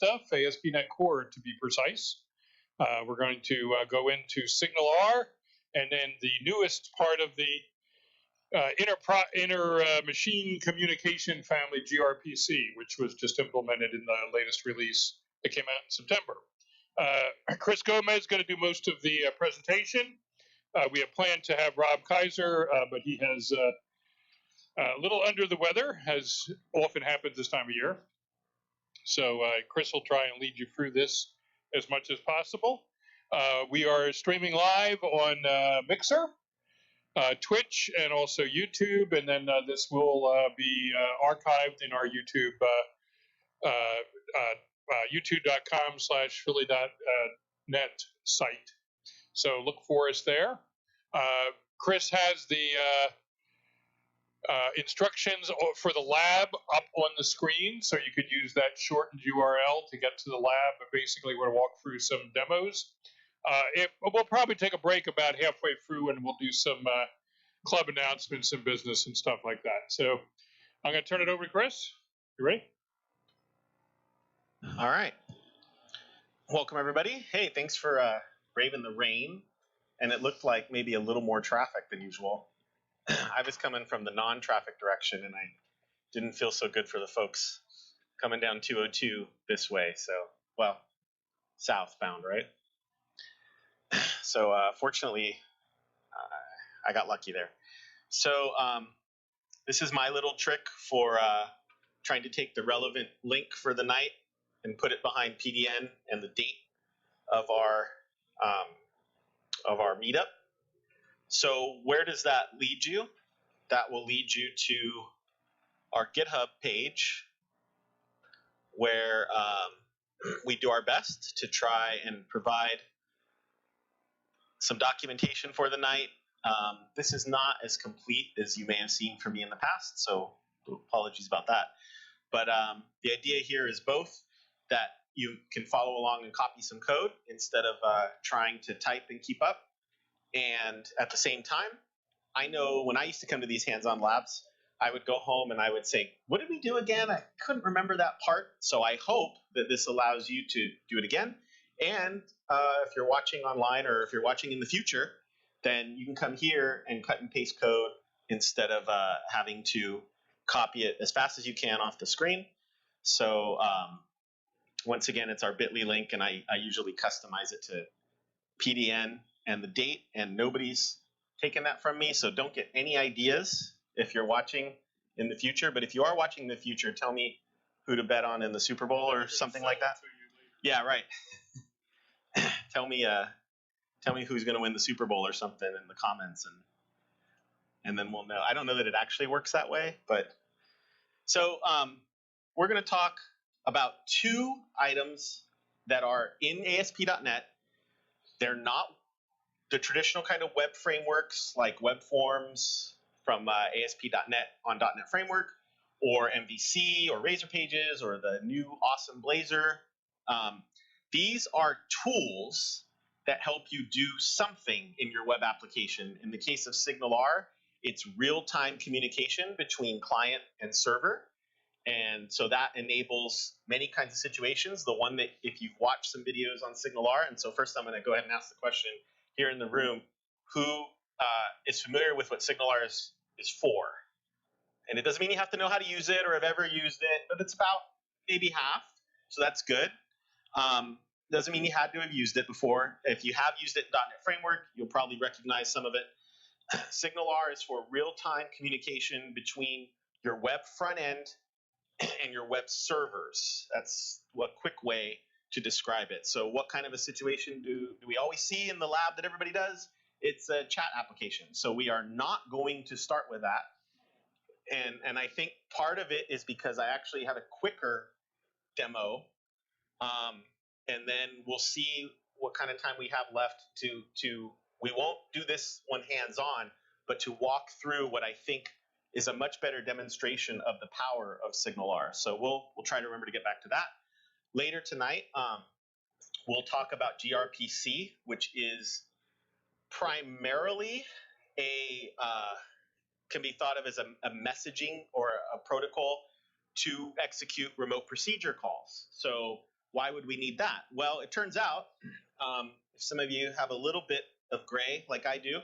stuff, ASP.NET Core to be precise. We're going to go into SignalR, and then the newest part of the inter machine communication family, gRPC, which was just implemented in the latest release that came out in September. Chris Gomez is going to do most of the presentation. We have planned to have Rob Kaiser, but he has a little under the weather, as often happens this time of year. So Chris will try and lead you through this as much as possible. We are streaming live on Mixer, Twitch, and also YouTube, and then this will be archived in our YouTube, youtube.com/philly.net site. So look for us there. Chris has the instructions for the lab up on the screen, so you could use that shortened URL to get to the lab. But basically, we're going to walk through some demos. We'll probably take a break about halfway through, and we'll do some club announcements and business and stuff like that. So I'm going to turn it over to Chris. You ready? All right. Welcome, everybody. Hey, thanks for braving the rain. And it looked like maybe a little more traffic than usual. I was coming from the non-traffic direction, and I didn't feel so good for the folks coming down 202 this way. So, well, southbound, right? So, fortunately, I got lucky there. So, this is my little trick for trying to take the relevant link for the night and put it behind PDN and the date of our meetup. So where does that lead you? That will lead you to our GitHub page, where we do our best to try and provide some documentation for the night. This is not as complete as you may have seen from me in the past, so apologies about that. But the idea here is both that you can follow along and copy some code instead of trying to type and keep up. And at the same time, I know when I used to come to these hands-on labs, I would go home and I would say, what did we do again? I couldn't remember that part. So I hope that this allows you to do it again. And if you're watching online or if you're watching in the future, then you can come here and cut and paste code instead of having to copy it as fast as you can off the screen. So once again, it's our bit.ly link, and I usually customize it to PDN and the date, and nobody's taken that from me. So don't get any ideas if you're watching in the future. But if you are watching in the future, tell me who to bet on in the Super Bowl or something like that. Yeah, right. Tell me who's going to win the Super Bowl or something in the comments, and then we'll know. I don't know that it actually works that way, but so we're going to talk about two items that are in ASP.NET. They're not the traditional kind of web frameworks like web forms from ASP.NET on .NET Framework, or MVC, or Razor Pages, or the new awesome Blazor. These are tools that help you do something in your web application. In the case of SignalR, it's real-time communication between client and server. And so that enables many kinds of situations. The one that, if you've watched some videos on SignalR, and so first I'm going to go ahead and ask the question here in the room, who is familiar with what SignalR is for? And it doesn't mean you have to know how to use it or have ever used it, but it's about maybe half, so that's good. Doesn't mean you had to have used it before. If you have used it in .NET Framework, you'll probably recognize some of it. SignalR is for real-time communication between your web front end and your web servers. That's a quick way to describe it. So what kind of a situation do we always see in the lab that everybody does? It's a chat application. So we are not going to start with that. And I think part of it is because I actually have a quicker demo. And then we'll see what kind of time we have left we won't do this one hands-on, but to walk through what I think is a much better demonstration of the power of SignalR. So we'll try to remember to get back to that. Later tonight, we'll talk about gRPC, which is primarily can be thought of as a messaging or a protocol to execute remote procedure calls. So Why would we need that? Well, it turns out, if some of you have a little bit of gray like I do,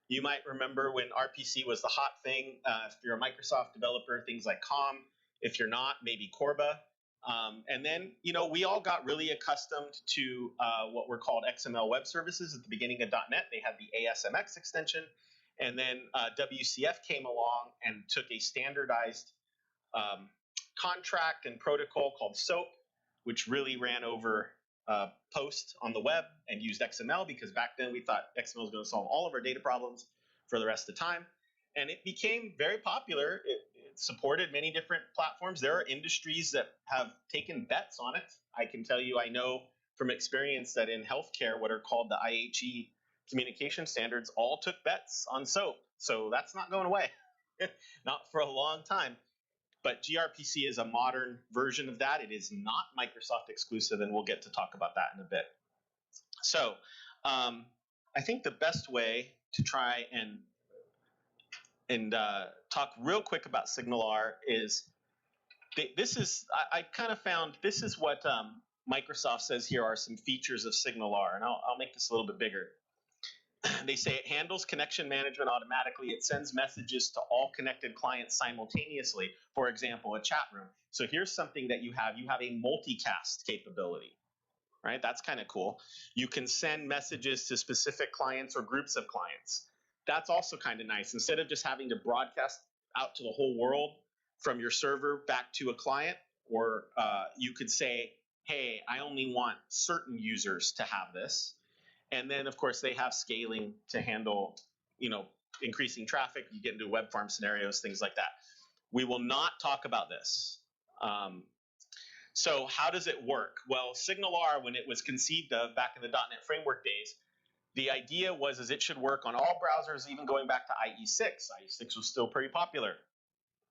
you might remember when RPC was the hot thing. If you're a Microsoft developer, things like COM. If you're not, maybe Corba. And then, we all got really accustomed to what were called XML web services at the beginning of .NET. They had the ASMX extension. And then WCF came along and took a standardized contract and protocol called SOAP, which really ran over post on the web and used XML, because back then we thought XML was going to solve all of our data problems for the rest of the time. And it became very popular. It supported many different platforms. There are industries that have taken bets on it. I can tell you, I know from experience that in healthcare, what are called the IHE communication standards all took bets on SOAP. So that's not going away, not for a long time. But gRPC is a modern version of that. It is not Microsoft exclusive, and we'll get to talk about that in a bit. So I think the best way to try and talk real quick about SignalR is, I kind of found, this is what Microsoft says here are some features of SignalR, and I'll make this a little bit bigger. They say it handles connection management automatically. It sends messages to all connected clients simultaneously. For example, a chat room. So here's something that you have. You have a multicast capability, right? That's kind of cool. You can send messages to specific clients or groups of clients. That's also kind of nice. Instead of just having to broadcast out to the whole world from your server back to a client, or you could say, hey, I only want certain users to have this. And then, of course, they have scaling to handle, increasing traffic. You get into web farm scenarios, things like that. We will not talk about this. So how does it work? Well, SignalR, when it was conceived of back in the .NET Framework days, the idea was it should work on all browsers, even going back to IE6. IE6 was still pretty popular.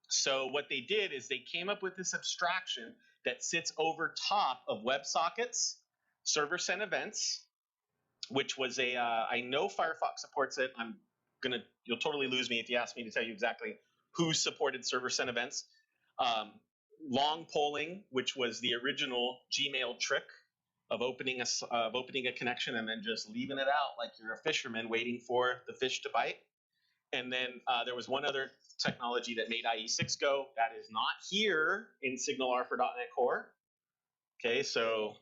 So what they did is they came up with this abstraction that sits over top of WebSockets, server sent events, which was I know Firefox supports it. You'll totally lose me if you ask me to tell you exactly who supported server sent events. Long polling, which was the original Gmail trick of opening a connection and then just leaving it out like you're a fisherman waiting for the fish to bite. And then there was one other technology that made IE6 go. That is not here in SignalR for .NET Core. Okay, so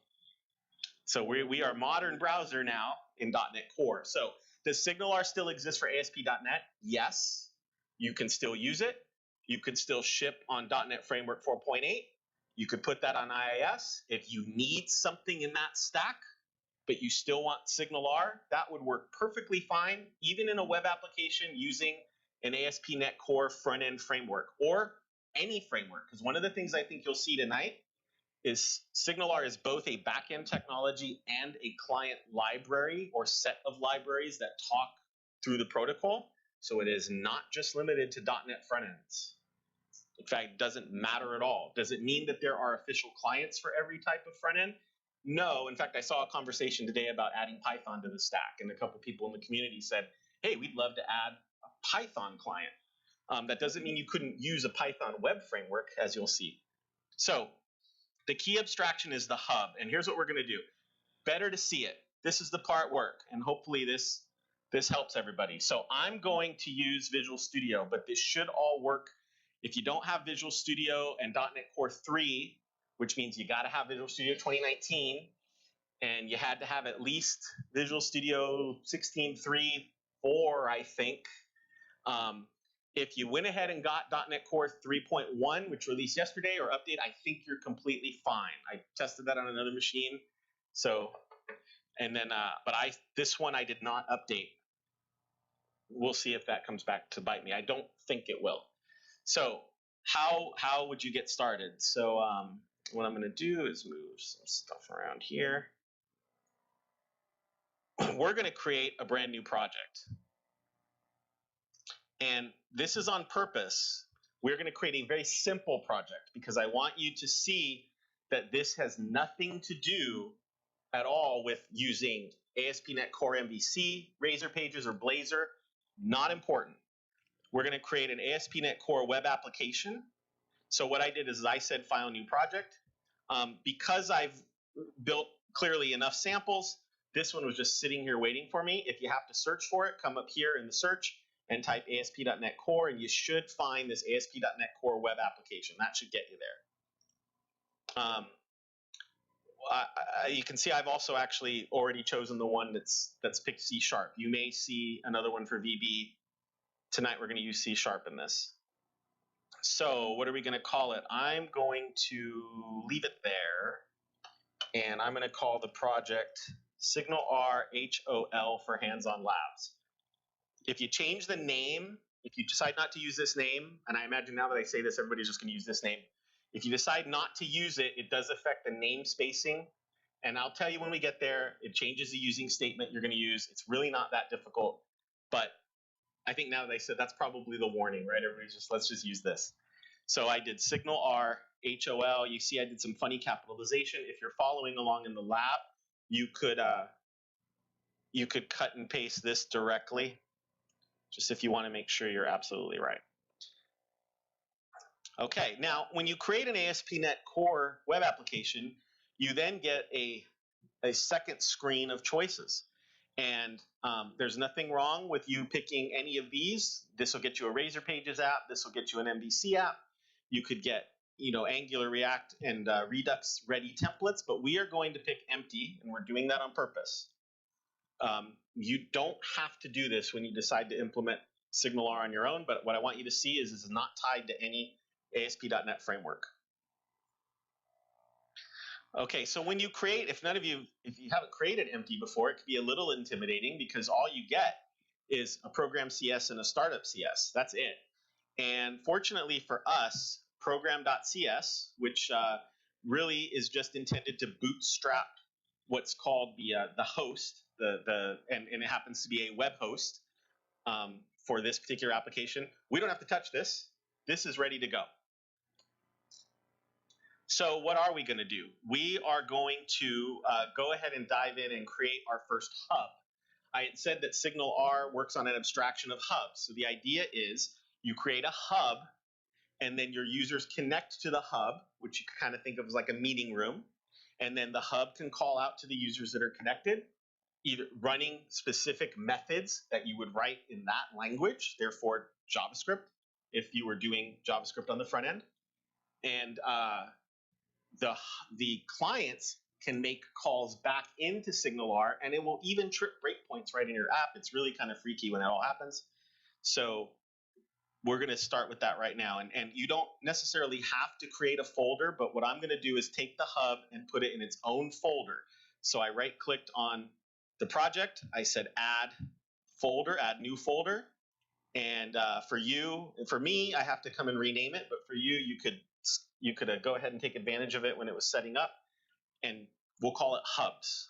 we are modern browser now in .NET Core. So does SignalR still exist for ASP.NET? Yes. You can still use it. You could still ship on .NET Framework 4.8. You could put that on IIS. If you need something in that stack, but you still want SignalR, that would work perfectly fine, even in a web application using an ASP.NET Core front-end framework, or any framework. Because one of the things I think you'll see tonight is SignalR is both a back-end technology and a client library or set of libraries that talk through the protocol. So it is not just limited to .NET front ends. In fact, it doesn't matter at all. Does it mean that there are official clients for every type of front end? No. In fact, I saw a conversation today about adding Python to the stack, and a couple people in the community said, hey, we'd love to add a Python client. That doesn't mean you couldn't use a Python web framework, as you'll see. So the key abstraction is the hub, and here's what we're going to do. Better to see it. This is the part work, and hopefully this helps everybody. So I'm going to use Visual Studio, but this should all work. If you don't have Visual Studio and .NET Core 3, which means you got to have Visual Studio 2019, and you had to have at least Visual Studio 16.3, 4, I think. If you went ahead and got .NET Core 3.1, which released yesterday, or update, I think you're completely fine. I tested that on another machine. So, and then, but this one I did not update. We'll see if that comes back to bite me. I don't think it will. So how would you get started? So what I'm going to do is move some stuff around here. We're going to create a brand new project. And this is on purpose. We're going to create a very simple project because I want you to see that this has nothing to do at all with using ASP.NET Core MVC, Razor Pages, or Blazor. Not important. We're going to create an ASP.NET Core web application. So what I did is I said file new project. Because I've built clearly enough samples. This one was just sitting here waiting for me. If you have to search for it, come up here in the search and type ASP.NET Core, and you should find this ASP.NET Core web application. That should get you there. You can see I've also actually already chosen the one that's picked C#. You may see another one for VB. Tonight we're going to use C# in this. So what are we going to call it? I'm going to leave it there, and I'm going to call the project SignalR HOL for Hands-On Labs. If you change the name, if you decide not to use this name, and I imagine now that I say this, everybody's just going to use this name. If you decide not to use it, it does affect the name spacing. And I'll tell you when we get there, it changes the using statement you're going to use. It's really not that difficult. But I think now that I said that's probably the warning, right? Everybody's just, let's just use this. So I did SignalR HOL. You see I did some funny capitalization. If you're following along in the lab, you could cut and paste this directly, just if you want to make sure you're absolutely right. Okay, now when you create an ASP.NET Core web application, you then get a second screen of choices. And there's nothing wrong with you picking any of these. This will get you a Razor Pages app. This will get you an MVC app. You could get, Angular, React, and Redux ready templates, but we are going to pick empty, and we're doing that on purpose. You don't have to do this when you decide to implement SignalR on your own, but what I want you to see is this is not tied to any ASP.NET framework. Okay, so when you create, if you haven't created empty before, it could be a little intimidating because all you get is a program CS and a startup CS. That's it. And fortunately for us, program.cs, which really is just intended to bootstrap what's called the host, and it happens to be a web host for this particular application. We don't have to touch this. This is ready to go. So what are we going to do? We are going to go ahead and dive in and create our first hub. I had said that SignalR works on an abstraction of hubs. So the idea is you create a hub, and then your users connect to the hub, which you can kind of think of as like a meeting room. And then the hub can call out to the users that are connected, either running specific methods that you would write in that language, therefore JavaScript, if you were doing JavaScript on the front end. And the clients can make calls back into SignalR, and it will even trip breakpoints right in your app. It's really kind of freaky when that all happens. So we're going to start with that right now. And you don't necessarily have to create a folder, but what I'm going to do is take the hub and put it in its own folder. So I right-clicked on the project. I said add folder, add new folder. And for me, I have to come and rename it. But for you, you could go ahead and take advantage of it when it was setting up. And we'll call it hubs.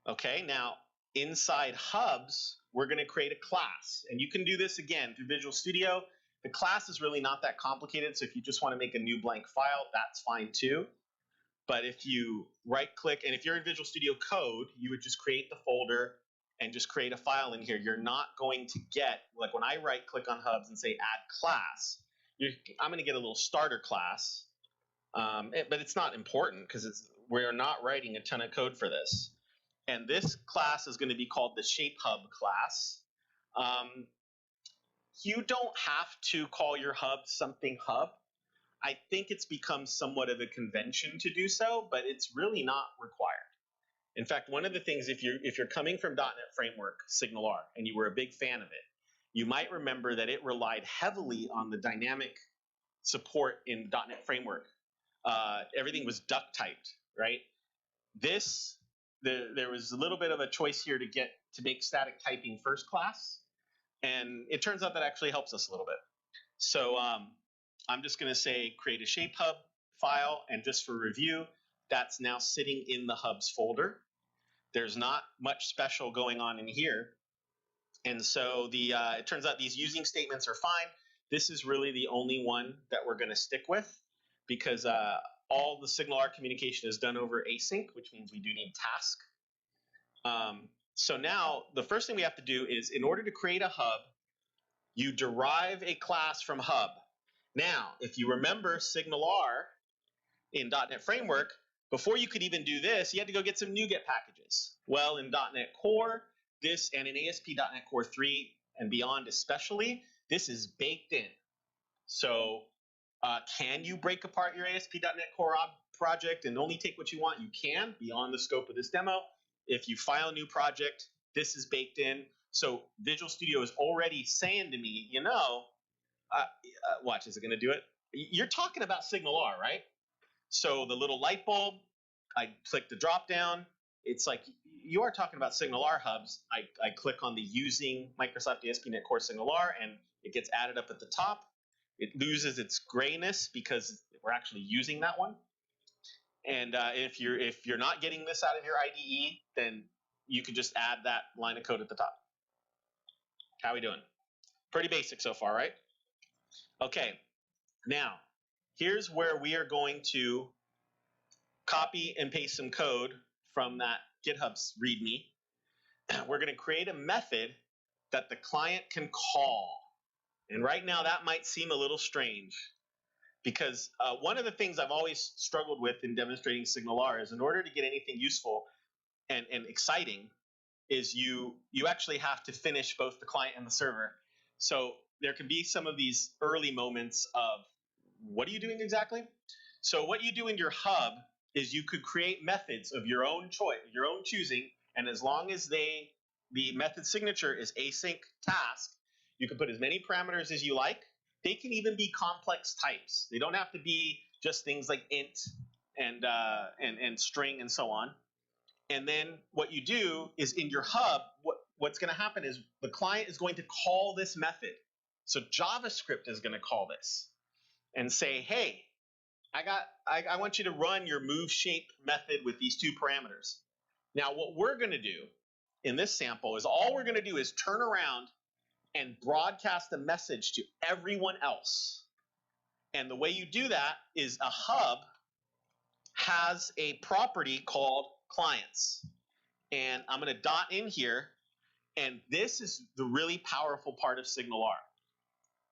Okay, now inside hubs, we're going to create a class. And you can do this again through Visual Studio. The class is really not that complicated. So if you just want to make a new blank file, that's fine too. But if you right-click, and if you're in Visual Studio Code, you would just create the folder and just create a file in here. You're not going to get, like when I right-click on hubs and say add class, I'm going to get a little starter class. But it's not important because we're not writing a ton of code for this. And this class is going to be called the ShapeHub class. You don't have to call your hub something hub. I think it's become somewhat of a convention to do so, but it's really not required. In fact, one of the things, if you're coming from .NET Framework, SignalR, and you were a big fan of it, you might remember that it relied heavily on the dynamic support in .NET Framework. Everything was duck typed, right? There was a little bit of a choice here to make static typing first class, and it turns out that actually helps us a little bit. So I'm just going to say create a ShapeHub file, and just for review, that's now sitting in the hubs folder. There's not much special going on in here, and so it turns out these using statements are fine. This is really the only one that we're going to stick with, because all the SignalR communication is done over async, which means we do need task. So now the first thing we have to do is, in order to create a hub, you derive a class from hub. Now, if you remember SignalR, in .NET Framework, before you could even do this, you had to go get some NuGet packages. Well, in .NET Core, this, and in ASP.NET Core 3 and beyond especially, this is baked in. So can you break apart your ASP.NET Core project and only take what you want? You can, beyond the scope of this demo. If you file a new project, this is baked in. So Visual Studio is already saying to me, you know, watch, is it going to do it? You're talking about SignalR, right? So the little light bulb, I click the drop down. It's like you are talking about SignalR hubs. I click on the using Microsoft ASP.NET Core SignalR, and it gets added up at the top. It loses its grayness because we're actually using that one. And if you're not getting this out of your IDE, then you can just add that line of code at the top. How are we doing? Pretty basic so far, right? Okay, now here's where we are going to copy and paste some code from that GitHub's README. We're going to create a method that the client can call. And right now that might seem a little strange because one of the things I've always struggled with in demonstrating SignalR is in order to get anything useful and exciting is you actually have to finish both the client and the server. So there can be some of these early moments of what are you doing exactly? So what you do in your hub is you could create methods of your own choice, your own choosing, and as long as the method signature is async task, you can put as many parameters as you like. They can even be complex types. They don't have to be just things like int and string and so on. And then what you do is in your hub, what's going to happen is the client is going to call this method. So JavaScript is going to call this and say, hey, I want you to run your move shape method with these two parameters. Now what we're going to do in this sample is all we're going to do is turn around and broadcast a message to everyone else. And the way you do that is a hub has a property called clients. And I'm going to dot in here. And this is the really powerful part of SignalR.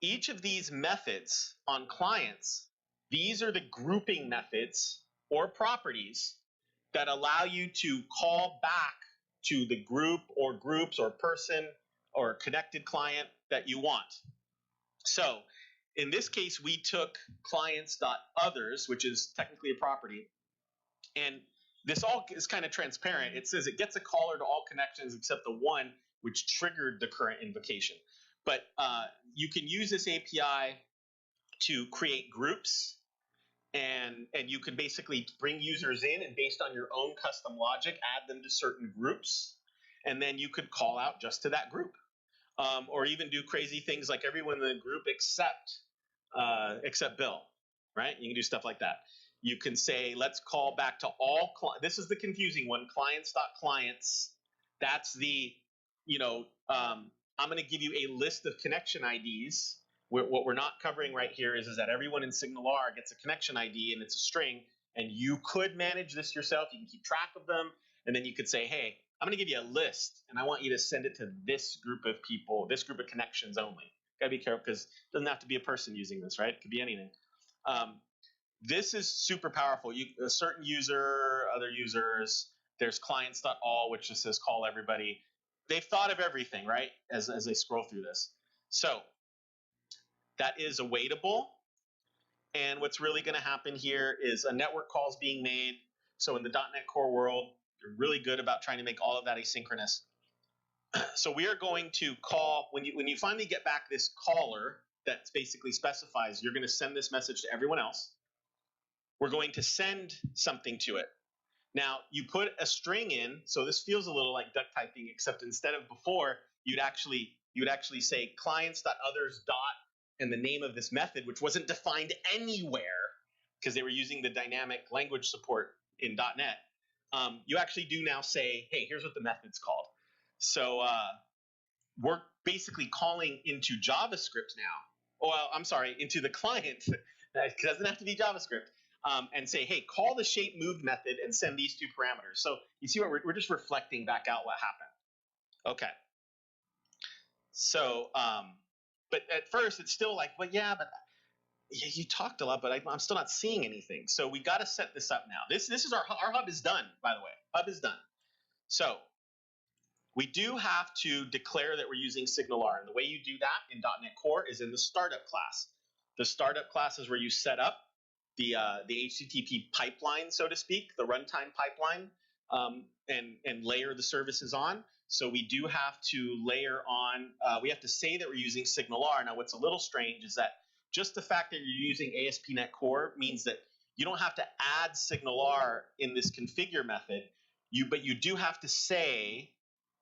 Each of these methods on clients, these are the grouping methods or properties that allow you to call back to the group or groups or person or connected client that you want. So in this case, we took clients.others, which is technically a property. And this all is kind of transparent. It says it gets a caller to all connections except the one which triggered the current invocation. But you can use this API to create groups, and you can basically bring users in, and based on your own custom logic, add them to certain groups, and then you could call out just to that group, or even do crazy things like everyone in the group except Bill, right? You can do stuff like that. You can say, let's call back to all clients. This is the confusing one, clients.clients. That's the, I'm going to give you a list of connection IDs. What we're not covering right here is that everyone in SignalR gets a connection ID and it's a string, and you could manage this yourself. You can keep track of them, and then you could say, hey, I'm going to give you a list, and I want you to send it to this group of people, this group of connections only. Got to be careful because it doesn't have to be a person using this, right? It could be anything. This is super powerful. A certain user, other users, there's clients.all, which just says call everybody. They've thought of everything, right, as they scroll through this. So that is awaitable. And what's really going to happen here is a network call is being made. So in the .NET Core world, you're really good about trying to make all of that asynchronous. So we are going to call, when you finally get back this caller that basically specifies you're going to send this message to everyone else, we're going to send something to it. Now, you put a string in, so this feels a little like duck typing, except instead of before, you'd actually say clients.others dot and the name of this method, which wasn't defined anywhere because they were using the dynamic language support in .NET. You actually do now say, hey, here's what the method's called. So we're basically calling into JavaScript now. Well, I'm sorry, into the client. It doesn't have to be JavaScript. And say, hey, call the shape moved method and send these two parameters. So you see what we're just reflecting back out what happened. Okay. So, but at first it's still like, well, yeah, but Yeah, you talked a lot, but I'm still not seeing anything. So we got to set this up now. This is our hub is done, by the way. Hub is done. So we do have to declare that we're using SignalR, and the way you do that in .NET Core is in the startup class. The startup class is where you set up the HTTP pipeline, so to speak, the runtime pipeline, and layer the services on. So we do have to layer on. We have to say that we're using SignalR. Now, what's a little strange is that just the fact that you're using ASP.NET Core means that you don't have to add SignalR in this configure method. But you do have to say,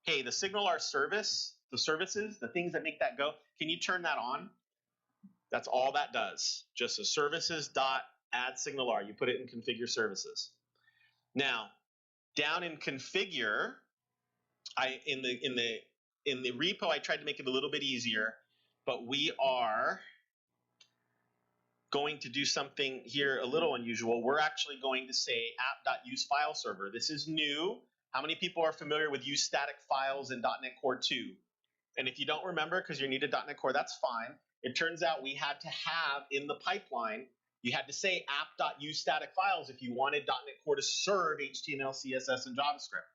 hey, the SignalR service, the services, the things that make that go, can you turn that on? That's all that does. Just a services dot add SignalR. You put it in configure services. Now, down in configure, in the repo, I tried to make it a little bit easier, but we are going to do something here a little unusual. We're actually going to say app.useFileServer. This is new. How many people are familiar with use static files in .NET Core 2? And if you don't remember because you're new to .NET Core, that's fine. It turns out we had to have in the pipeline, you had to say app.useStaticFiles if you wanted .NET Core to serve HTML, CSS, and JavaScript.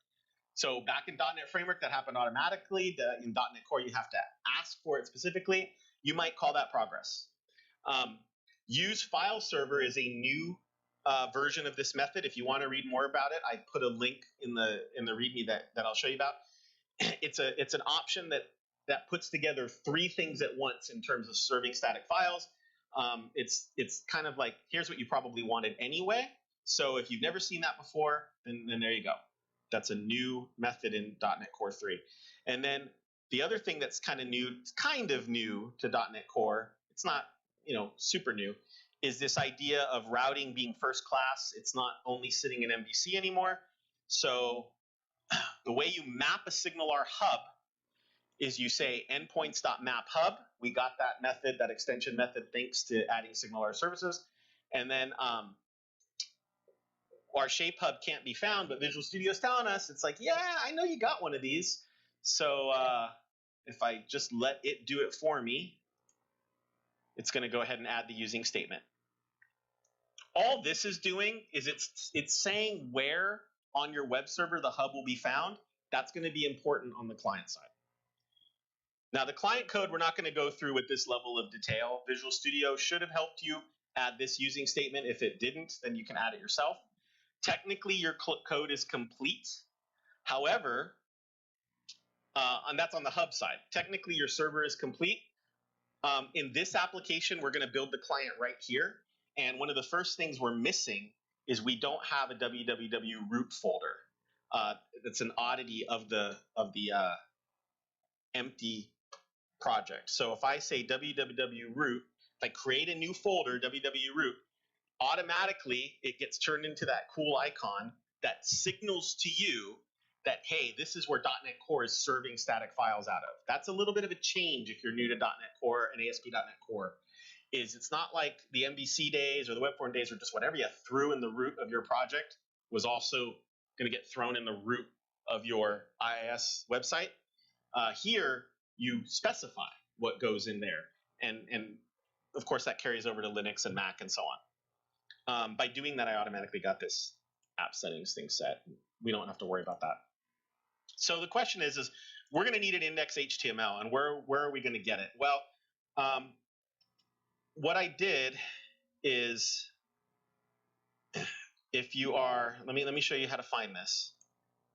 So back in .NET Framework, that happened automatically. In .NET Core, you have to ask for it specifically. You might call that progress. Use file server is a new version of this method. If you want to read more about it, I put a link in the README that I'll show you about. It's an option that puts together three things at once in terms of serving static files. It's kind of like, here's what you probably wanted anyway. So if you've never seen that before, then there you go. That's a new method in .NET Core 3. And then the other thing that's kind of new to .NET Core, it's not super new, is this idea of routing being first class. It's not only sitting in MVC anymore. So the way you map a SignalR Hub is you say endpoints.mapHub. We got that method, that extension method, thanks to adding SignalR services. And then our shape hub can't be found, but Visual Studio's telling us, it's like, yeah, I know you got one of these. So if I just let it do it for me, it's going to go ahead and add the using statement. All this is doing is it's saying where on your web server the hub will be found. That's going to be important on the client side. Now, the client code, we're not going to go through with this level of detail. Visual Studio should have helped you add this using statement. If it didn't, then you can add it yourself. Technically, your code is complete. However, and that's on the hub side. Technically, your server is complete. In this application, we're going to build the client right here. And one of the first things we're missing is we don't have a www root folder. That's an oddity of the empty project. So if I say www root, if I create a new folder, www root, automatically it gets turned into that cool icon that signals to you that, hey, this is where .NET Core is serving static files out of. That's a little bit of a change if you're new to .NET Core and ASP.NET Core. It's not like the MVC days or the web form days, or just whatever you threw in the root of your project was also going to get thrown in the root of your IIS website. Here, you specify what goes in there. And of course, that carries over to Linux and Mac and so on. By doing that, I automatically got this app settings thing set. We don't have to worry about that. So the question is we're going to need an index HTML, and where are we going to get it? Well, what I did is, if you are, let me show you how to find this.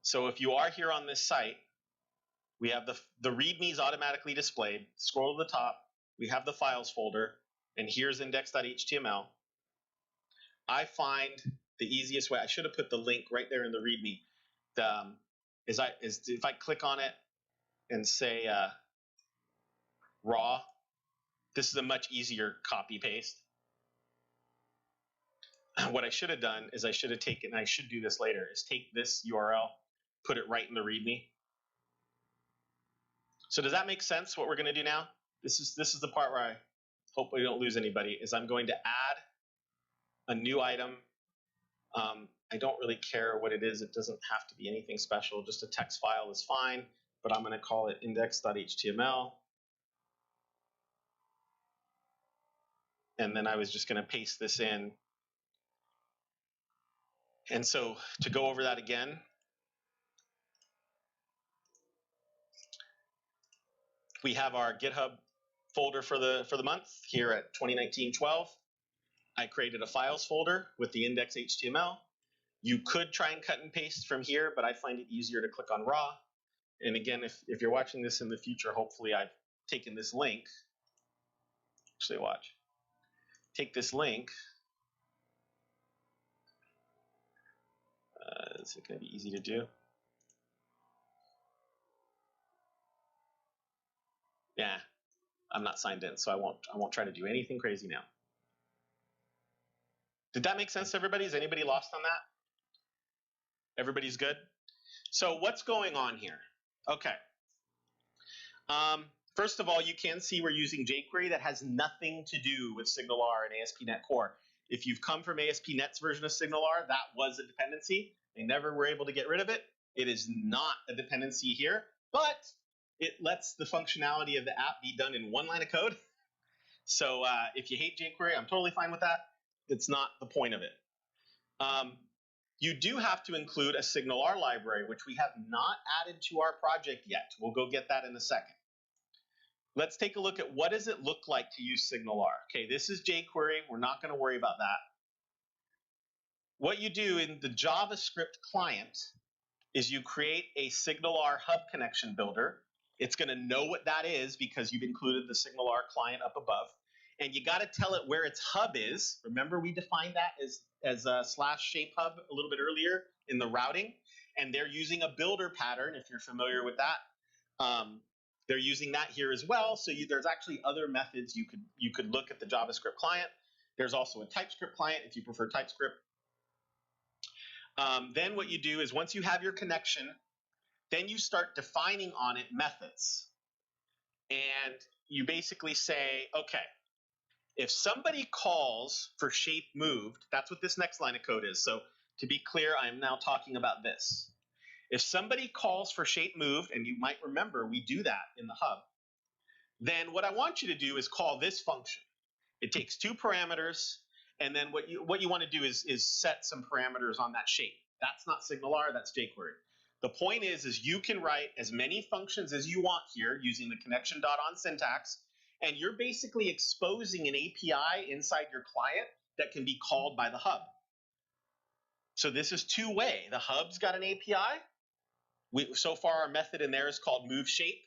So if you are here on this site, we have the READMEs automatically displayed. Scroll to the top. We have the files folder, and here's index.html. I find the easiest way. I should have put the link right there in the README. Is if I click on it and say raw, this is a much easier copy paste. What I should have done is I should have taken, and I should do this later, is take this URL, put it right in the README. So does that make sense, what we're going to do now? This is the part where I hope we don't lose anybody, is I'm going to add a new item. I don't really care what it is. It doesn't have to be anything special. Just a text file is fine, but I'm going to call it index.html. and then I was just going to paste this in. And so to go over that again, we have our GitHub folder for the month here at 2019-12. I created a files folder with the index HTML. You could try and cut and paste from here, but I find it easier to click on raw. And again, if you're watching this in the future, hopefully I've taken this link. Actually, watch. Take this link. Is it going to be easy to do? Yeah, I'm not signed in, so I won't try to do anything crazy now. Did that make sense to everybody? Is anybody lost on that? Everybody's good? So what's going on here? Okay. First of all, you can see we're using jQuery. That has nothing to do with SignalR and ASP.NET Core. If you've come from ASP.NET's version of SignalR, that was a dependency. They never were able to get rid of it. It is not a dependency here, but it lets the functionality of the app be done in one line of code. So if you hate jQuery, I'm totally fine with that. It's not the point of it. You do have to include a SignalR library, which we have not added to our project yet. We'll go get that in a second. Let's take a look at what does it look like to use SignalR. Okay, this is jQuery. We're not going to worry about that. What you do in the JavaScript client is you create a SignalR Hub connection builder. It's going to know what that is because you've included the SignalR client up above. And you got to tell it where its hub is. Remember, we defined that as a /shape hub a little bit earlier in the routing. And they're using a builder pattern, if you're familiar with that. They're using that here as well. So there's actually other methods you could look at the JavaScript client. There's also a TypeScript client if you prefer TypeScript. Then what you do is once you have your connection, then you start defining on it methods. And you basically say, okay, if somebody calls for shape moved, that's what this next line of code is. So to be clear, I'm now talking about this. If somebody calls for shape moved, and you might remember we do that in the hub, then what I want you to do is call this function. It takes 2 parameters, and then what you want to do is set some parameters on that shape. That's not SignalR, that's jQuery. The point is you can write as many functions as you want here using the connection.on syntax, and you're basically exposing an API inside your client that can be called by the hub. So this is two-way. The hub's got an API. So far, our method in there is called moveShape,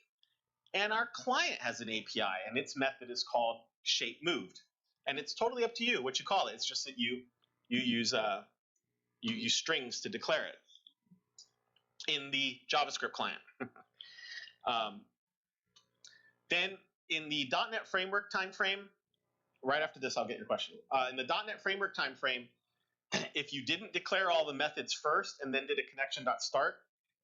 and our client has an API, and its method is called shapeMoved. And it's totally up to you what you call it. It's just that you use strings to declare it in the JavaScript client. Then in the .NET Framework timeframe, right after this, I'll get your question. In the .NET Framework timeframe, if you didn't declare all the methods first and then did a connection.start,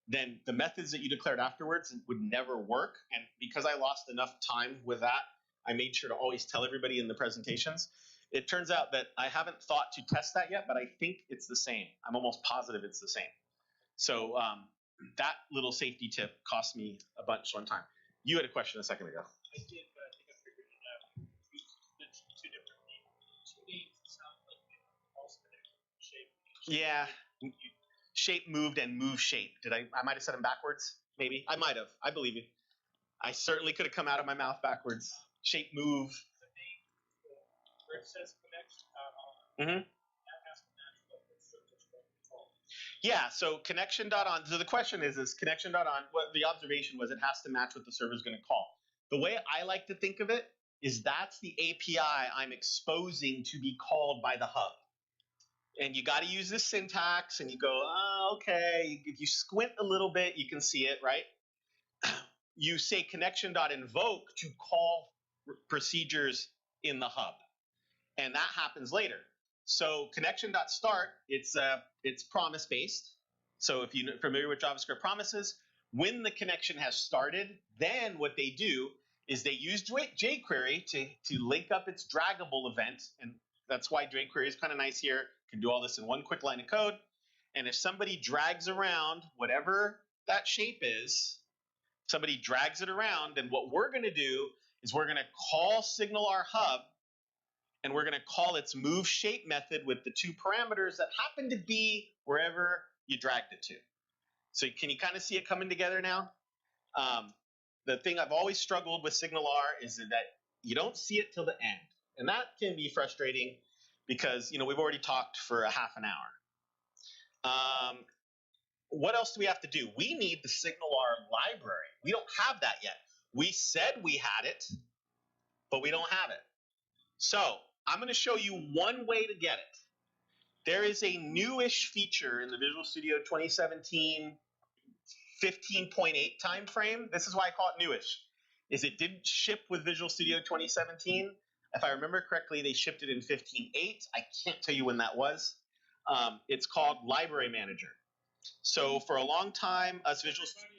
then the methods that you declared afterwards would never work. And because I lost enough time with that, I made sure to always tell everybody in the presentations. It turns out that I haven't thought to test that yet, but I think it's the same. I'm almost positive it's the same. So that little safety tip cost me a bunch one time. You had a question a second ago. I did, but I think I figured it out. You mentioned 2 different names. 2 names sound like they also shape. Yeah. Shape moved and move shape. I might have said them backwards, maybe. I might have. I believe you. I certainly could have come out of my mouth backwards. Shape move. The name where it says connection.on. That has to match what the server's going to call. Yeah, so connection.on. So the question is connection.on, what the observation was it has to match what the server's going to call. The way I like to think of it is that's the API I'm exposing to be called by the hub. And you got to use this syntax, and you go, oh, okay. If you squint a little bit, you can see it, right? You say connection.invoke to call procedures in the hub, and that happens later. So connection.start, it's promise-based. So if you're familiar with JavaScript promises, when the connection has started, then what they do is they use jQuery to link up its draggable event, and that's why jQuery is kind of nice here. Can do all this in one quick line of code. And if somebody drags around whatever that shape is, somebody drags it around, then what we're going to do is we're going to call SignalR Hub, and we're going to call its move shape method with the 2 parameters that happen to be wherever you dragged it to. So can you kind of see it coming together now? The thing I've always struggled with SignalR is that you don't see it till the end. And that can be frustrating because, you know, we've already talked for a half an hour. What else do we have to do? We need the SignalR library. We don't have that yet. We said we had it, but we don't have it. So I'm going to show you one way to get it. There is a newish feature in the Visual Studio 2017 15.8 timeframe. This is why I call it newish, is it didn't ship with Visual Studio 2017. If I remember correctly, they shipped it in 15.8. I can't tell you when that was. It's called Library Manager. So for a long time, us Visual Studio,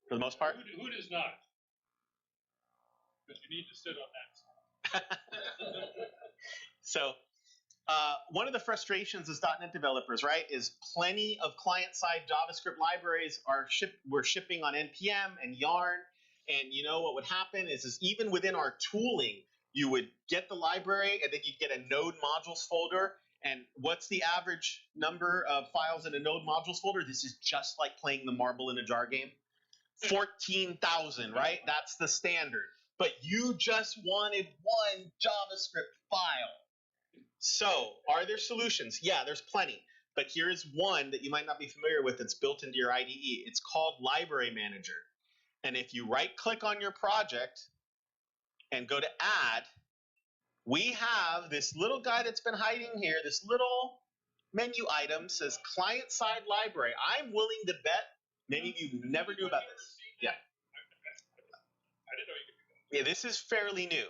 for the most part, Who does not? Because you need to sit on that. So one of the frustrations as .NET developers, right, is plenty of client-side JavaScript libraries we're shipping on NPM and Yarn. And you know what would happen is even within our tooling, you would get the library and then you'd get a node modules folder. And what's the average number of files in a node modules folder? This is just like playing the marble in a jar game. 14,000, right? That's the standard. But you just wanted one JavaScript file. So are there solutions? Yeah, there's plenty. But here's one that you might not be familiar with that's built into your IDE. It's called Library Manager. And if you right-click on your project and go to Add, we have this little guy that's been hiding here, this little menu item says Client-Side Library. I'm willing to bet many of you never knew about this. Yeah. I didn't know you could do that. Yeah, this is fairly new.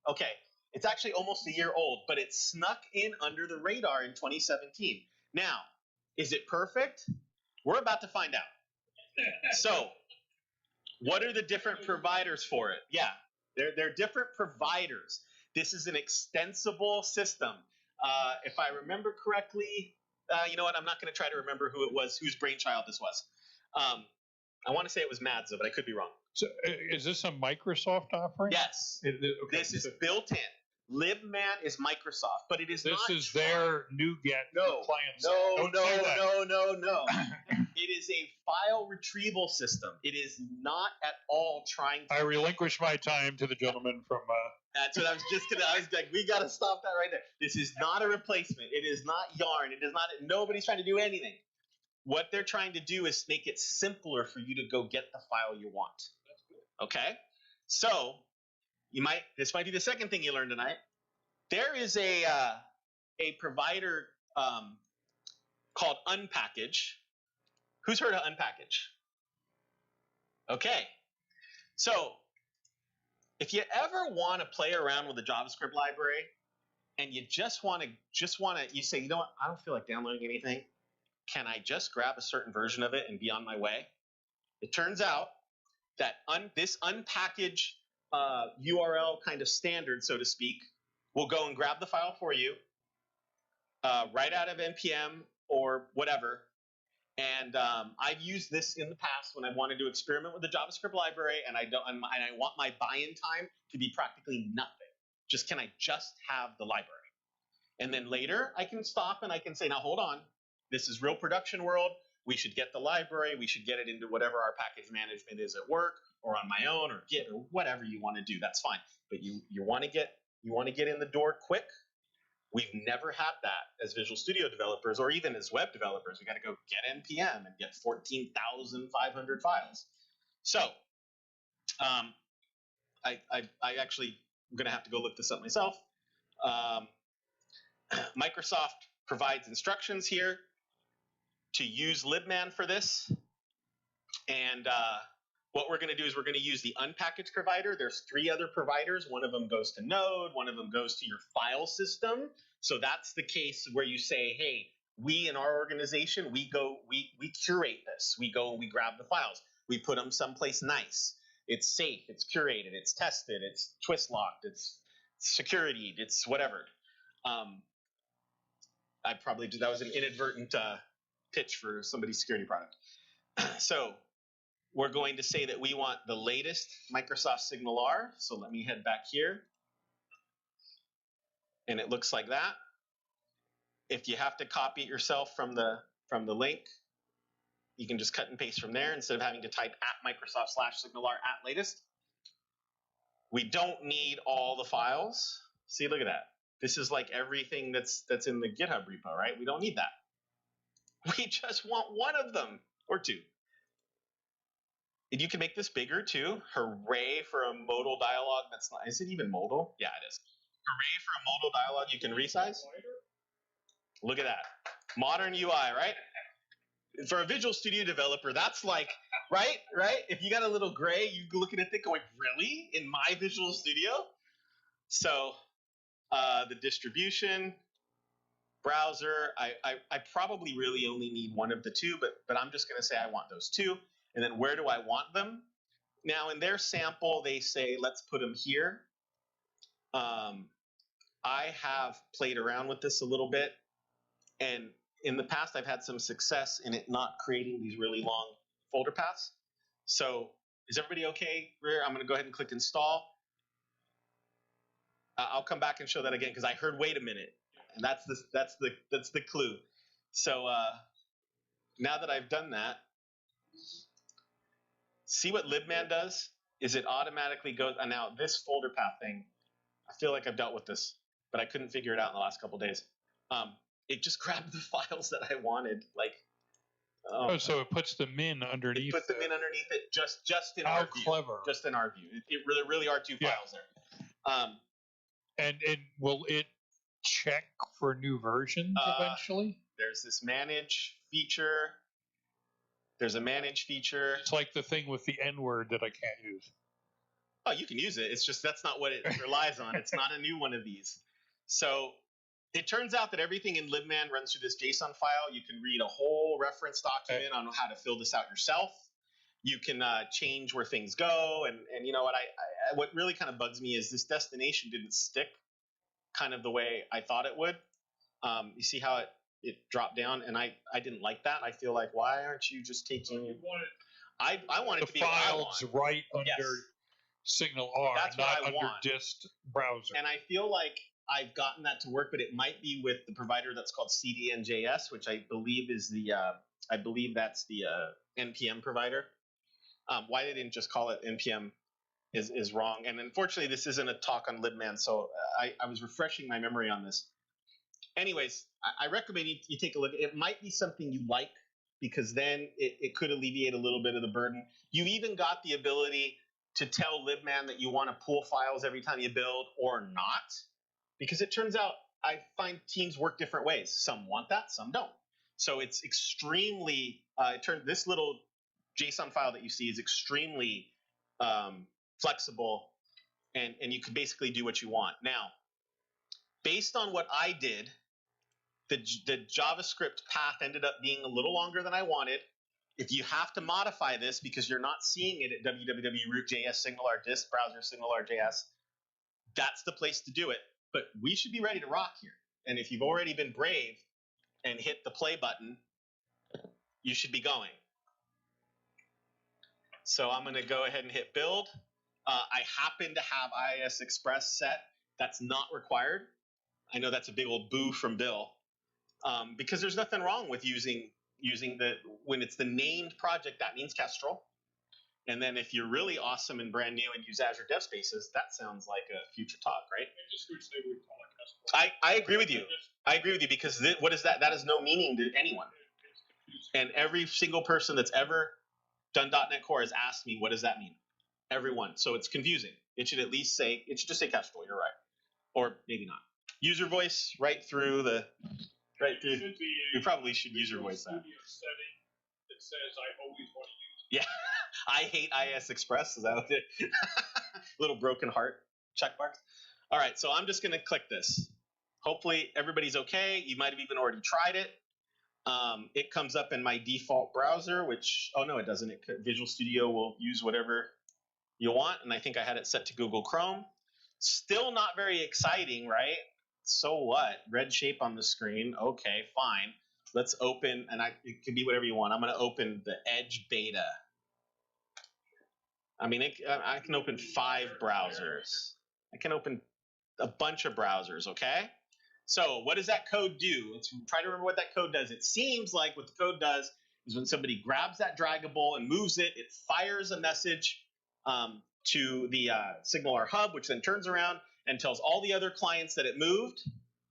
Okay, it's actually almost a year old, but it snuck in under the radar in 2017. Now, is it perfect? We're about to find out. So, what are the different providers for it? Yeah, they're different providers. This is an extensible system. If I remember correctly, you know what? I'm not going to try to remember who it was, whose brainchild this was. I want to say it was Madza, but I could be wrong. So, is this a Microsoft offering? Yes. Okay, This is built in. LibMan is Microsoft, but it is this not. This is their NuGet client. No. It is a file retrieval system. It is not at all trying to. I relinquish my time to the gentleman from. That's what I was just gonna. I was like, we gotta stop that right there. This is not a replacement. It is not Yarn. It is not. Nobody's trying to do anything. What they're trying to do is make it simpler for you to go get the file you want. Okay, so this might be the second thing you learned tonight. There is a provider called Unpackage. Who's heard of Unpackage? Okay, so if you ever want to play around with a JavaScript library and you just want to, you say, you know what, I don't feel like downloading anything. Can I just grab a certain version of it and be on my way? It turns out that this Unpackage URL kind of standard, so to speak, will go and grab the file for you right out of NPM or whatever. And I've used this in the past when I wanted to experiment with the JavaScript library, and I want my buy-in time to be practically nothing. Can I just have the library? And then later I can stop and I can say, now hold on, this is real production world. We should get the library. We should get it into whatever our package management is at work or on my own or Git or whatever you want to do. That's fine. But you want to get in the door quick. We've never had that as Visual Studio developers or even as web developers. We got to go get NPM and get 14,500 files. So I actually am going to have to go look this up myself. Microsoft provides instructions here to use libman for this. And what we're going to do is we're going to use the Unpackage provider. There's 3 other providers. One of them goes to Node. One of them goes to your file system. So that's the case where you say, hey, we in our organization, we curate this. We go and we grab the files. We put them someplace nice. It's safe. It's curated. It's tested. It's twist locked. It's security. It's whatever. That was an inadvertent pitch for somebody's security product. So we're going to say that we want the latest Microsoft SignalR. So let me head back here. And it looks like that. If you have to copy it yourself from the link, you can just cut and paste from there instead of having to type @Microsoft/SignalR@latest. We don't need all the files. See, look at that. This is like everything that's in the GitHub repo, right? We don't need that. We just want one of them or two. And you can make this bigger too. Hooray for a modal dialog that's not, is it even modal? Yeah, it is. Hooray for a modal dialog you can resize. Look at that. Modern UI, right? For a Visual Studio developer, that's like, right? If you got a little gray, you looking at it going, really? In my Visual Studio? So the distribution, browser, I probably really only need one of the two, but I'm just going to say I want those two. And then where do I want them? Now, in their sample, they say, let's put them here. I have played around with this a little bit. And in the past, I've had some success in it not creating these really long folder paths. So is everybody okay? I'm going to go ahead and click install. I'll come back and show that again because I heard wait a minute, and that's the clue. So now that I've done that, see what libman does? Is it automatically goes, and now this folder path thing, I feel like I've dealt with this, but I couldn't figure it out in the last couple of days. It just grabbed the files that I wanted, like. So it puts them in underneath. It puts them in underneath it, just in our view. How clever! Just in our view, it really are two files there. And will it check for new versions eventually? There's this manage feature. There's a manage feature. It's like the thing with the N-word that I can't use. Oh, you can use it. It's just that's not what it relies on. It's not a new one of these. So it turns out that everything in libman runs through this JSON file. You can read a whole reference document on how to fill this out yourself. You can change where things go. And you know what? What really kind of bugs me is this destination didn't stick kind of the way I thought it would. You see how it dropped down? And I didn't like that. I feel like, why aren't you just taking... I want it to be files right under SignalR, that's not what I under want. dist browser. And I feel like I've gotten that to work, but it might be with the provider that's called CDNJS, which I believe is the that's the NPM provider. Why they didn't just call it NPM is wrong. And unfortunately, this isn't a talk on libman, so I was refreshing my memory on this. Anyways, I recommend you take a look. It might be something you like because then it could alleviate a little bit of the burden. You even got the ability to tell libman that you want to pull files every time you build or not. Because it turns out I find teams work different ways. Some want that, some don't. So it's extremely, this little JSON file that you see is extremely flexible, and you can basically do what you want. Now, based on what I did, the JavaScript path ended up being a little longer than I wanted. If you have to modify this because you're not seeing it at www.root.js, SignalR dist browser, SignalR.js, that's the place to do it. But we should be ready to rock here. And if you've already been brave and hit the play button, you should be going. So I'm going to go ahead and hit build. I happen to have IIS Express set. That's not required. I know that's a big old boo from Bill. Because there's nothing wrong with using when it's the named project, that means Kestrel. And then if you're really awesome and brand new and use Azure Dev Spaces, that sounds like a future talk, right? I agree with you. I agree with you because what is that? That has no meaning to anyone. And every single person that's ever done .NET Core has asked me, what does that mean? Everyone. So it's confusing. It should at least say, it should just say Kestrel. You're right. Or maybe not. User voice right through the, we probably should user voice that. That says I always want to use. Yeah, I hate IIS Express. Is that what it? Little broken heart check marks. All right, so I'm just going to click this. Hopefully everybody's okay. You might have even already tried it. It comes up in my default browser, which, oh no, it doesn't. Visual Studio will use whatever you want, and I think I had it set to Google Chrome. Still not very exciting, right? So what? Red shape on the screen. Okay, fine. Let's open, and it can be whatever you want. I'm going to open the Edge beta. I mean, I can open 5 browsers. I can open a bunch of browsers, okay? So what does that code do? Let's try to remember what that code does. It seems like what the code does is when somebody grabs that draggable and moves it, it fires a message to the SignalR Hub, which then turns around and tells all the other clients that it moved,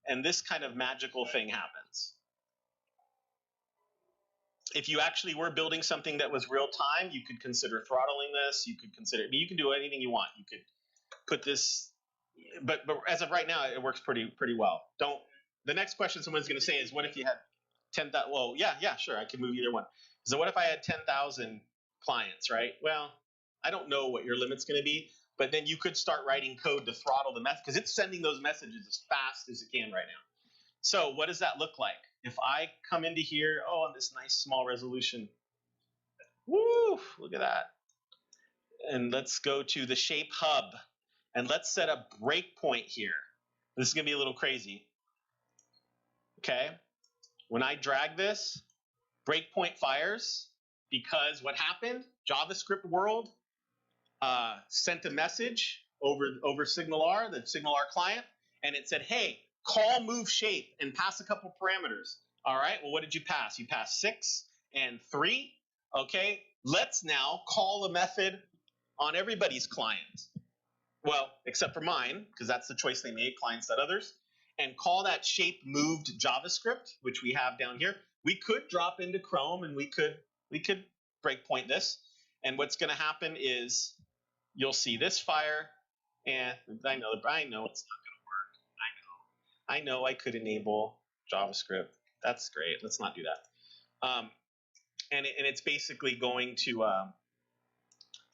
and this kind of magical thing happens. If you actually were building something that was real time, you could consider throttling this. You could consider, I mean, you can do anything you want. You could put this, but as of right now, it works pretty well. The next question someone's going to say is, what if you had 10,000? Well, yeah, sure, I can move either one. So what if I had 10,000 clients, right? Well, I don't know what your limit's going to be, but then you could start writing code to throttle the message because it's sending those messages as fast as it can right now. So what does that look like? If I come into here, on this nice small resolution, woo, look at that. And let's go to the shape hub and let's set a breakpoint here. This is going to be a little crazy. Okay. When I drag this, breakpoint fires because what happened? JavaScript world sent a message over SignalR, the SignalR client, and it said, hey, call move shape and pass a couple parameters. All right, well, what did you pass? You passed 6 and 3. Okay, let's now call a method on everybody's client. Well, except for mine, because that's the choice they made, clients not others, and call that shape moved JavaScript, which we have down here. We could drop into Chrome and we could breakpoint this. And what's going to happen is you'll see this fire, and I know it's not going to work. I know I could enable JavaScript. That's great. Let's not do that. And it's basically going to,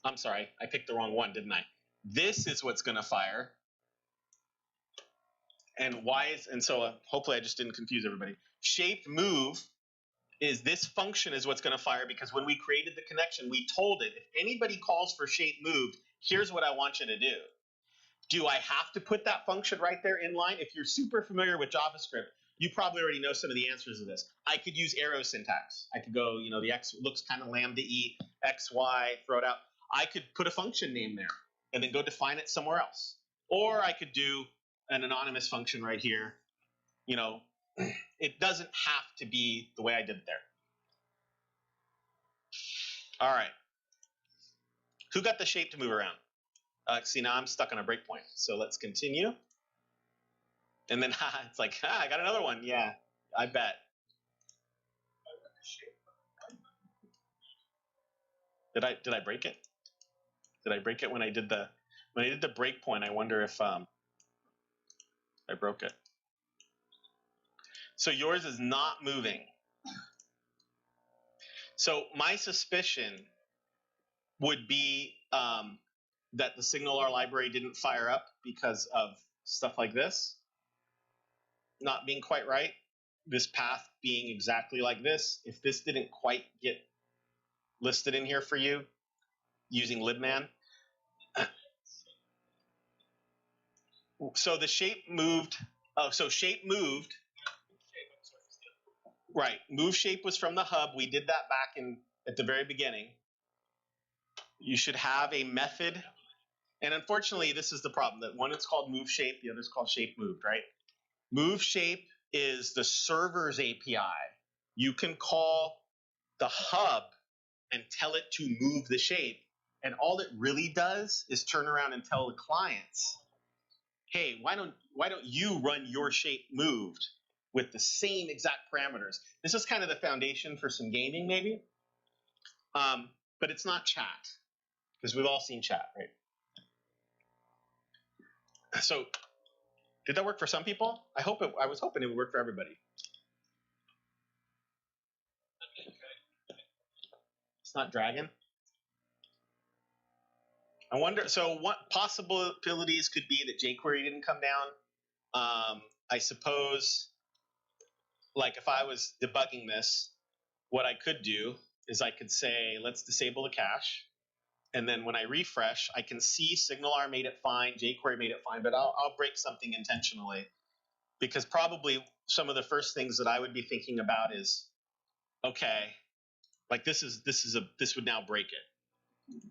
I'm sorry, I picked the wrong one, didn't I? This is what's going to fire. And so hopefully I just didn't confuse everybody. Shape move is this function is what's going to fire because when we created the connection, we told it, if anybody calls for shape moved, here's what I want you to do. Do I have to put that function right there in line? If you're super familiar with JavaScript, you probably already know some of the answers to this. I could use arrow syntax. I could go, the X looks kind of lambda-y, X, Y, throw it out. I could put a function name there and then go define it somewhere else. Or I could do an anonymous function right here. It doesn't have to be the way I did it there. All right. Who got the shape to move around? See, now I'm stuck on a breakpoint. So let's continue. And then it's like, I got another one. Yeah, I bet. Did I break it? Did I break it when I did the breakpoint? I wonder if I broke it. So yours is not moving. So my suspicion would be that the SignalR library didn't fire up because of stuff like this not being quite right, this path being exactly like this. If this didn't quite get listed in here for you using libman. So the shape moved. Oh, so shape moved. Right. Move shape was from the hub. We did that back at the very beginning. You should have a method. And unfortunately, this is the problem. That one is called move shape. The other is called shape moved, right? Move shape is the server's API. You can call the hub and tell it to move the shape. And all it really does is turn around and tell the clients, hey, why don't you run your shape moved with the same exact parameters? This is kind of the foundation for some gaming, maybe. But it's not chat, because we've all seen chat, right? So did that work for some people? I was hoping it would work for everybody. It's not dragging. I wonder, so what possibilities could be that jQuery didn't come down? I suppose, like if I was debugging this, what I could do is I could say, let's disable the cache. And then when I refresh, I can see SignalR made it fine, jQuery made it fine, but I'll break something intentionally. Because probably some of the first things that I would be thinking about is, okay, like this would now break it.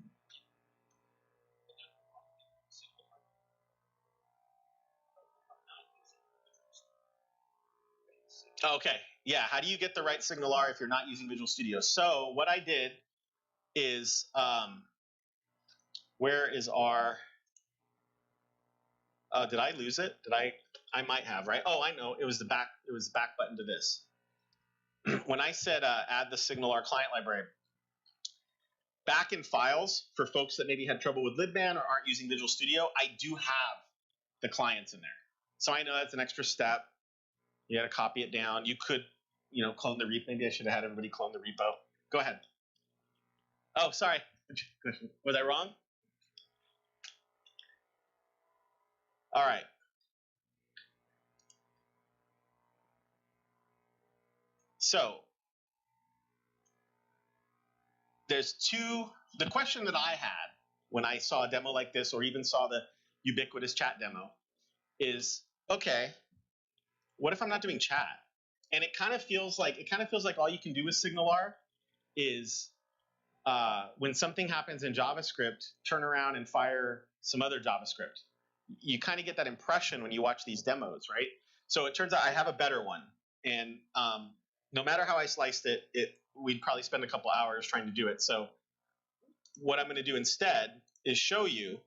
Okay, yeah. How do you get the right SignalR if you're not using Visual Studio? So what I did is, where is our? Did I lose it? Did I? I might have, right? Oh, I know. It was the back. It was the back button to this. When I said add the SignalR Client library, back in files for folks that maybe had trouble with libman or aren't using Visual Studio, I do have the clients in there. So I know that's an extra step. You got to copy it down. You could, clone the repo. Maybe I should have had everybody clone the repo. Go ahead. Oh, sorry. Was I wrong? All right. So there's the question that I had when I saw a demo like this, or even saw the ubiquitous chat demo, is, okay, what if I'm not doing chat? And it kind of feels like all you can do with SignalR is when something happens in JavaScript, turn around and fire some other JavaScript. You kind of get that impression when you watch these demos, right? So it turns out I have a better one. And no matter how I sliced it, we'd probably spend a couple hours trying to do it. So what I'm going to do instead is show you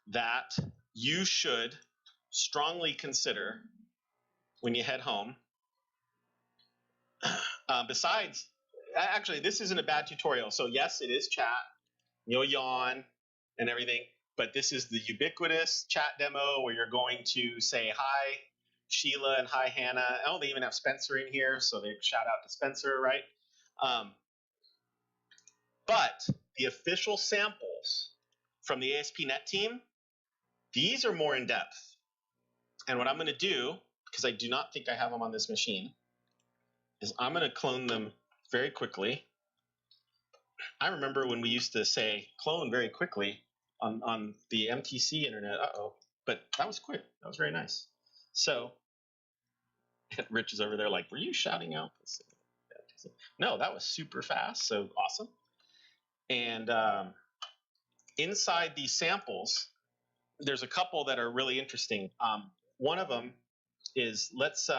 that you should strongly consider when you head home. Besides, actually, this isn't a bad tutorial. So yes, it is chat. You'll yawn and everything. But this is the ubiquitous chat demo where you're going to say hi, Sheila, and hi, Hannah. Oh, they even have Spencer in here, so they shout out to Spencer, right? But the official samples from the ASP.NET team, these are more in depth. And what I'm going to do, because I do not think I have them on this machine, is I'm going to clone them very quickly. I remember when we used to say clone very quickly on the MTC internet. But that was quick. That was very nice. So Rich is over there like, were you shouting out this? No, that was super fast. So awesome. And inside these samples, there's a couple that are really interesting. One of them is, let's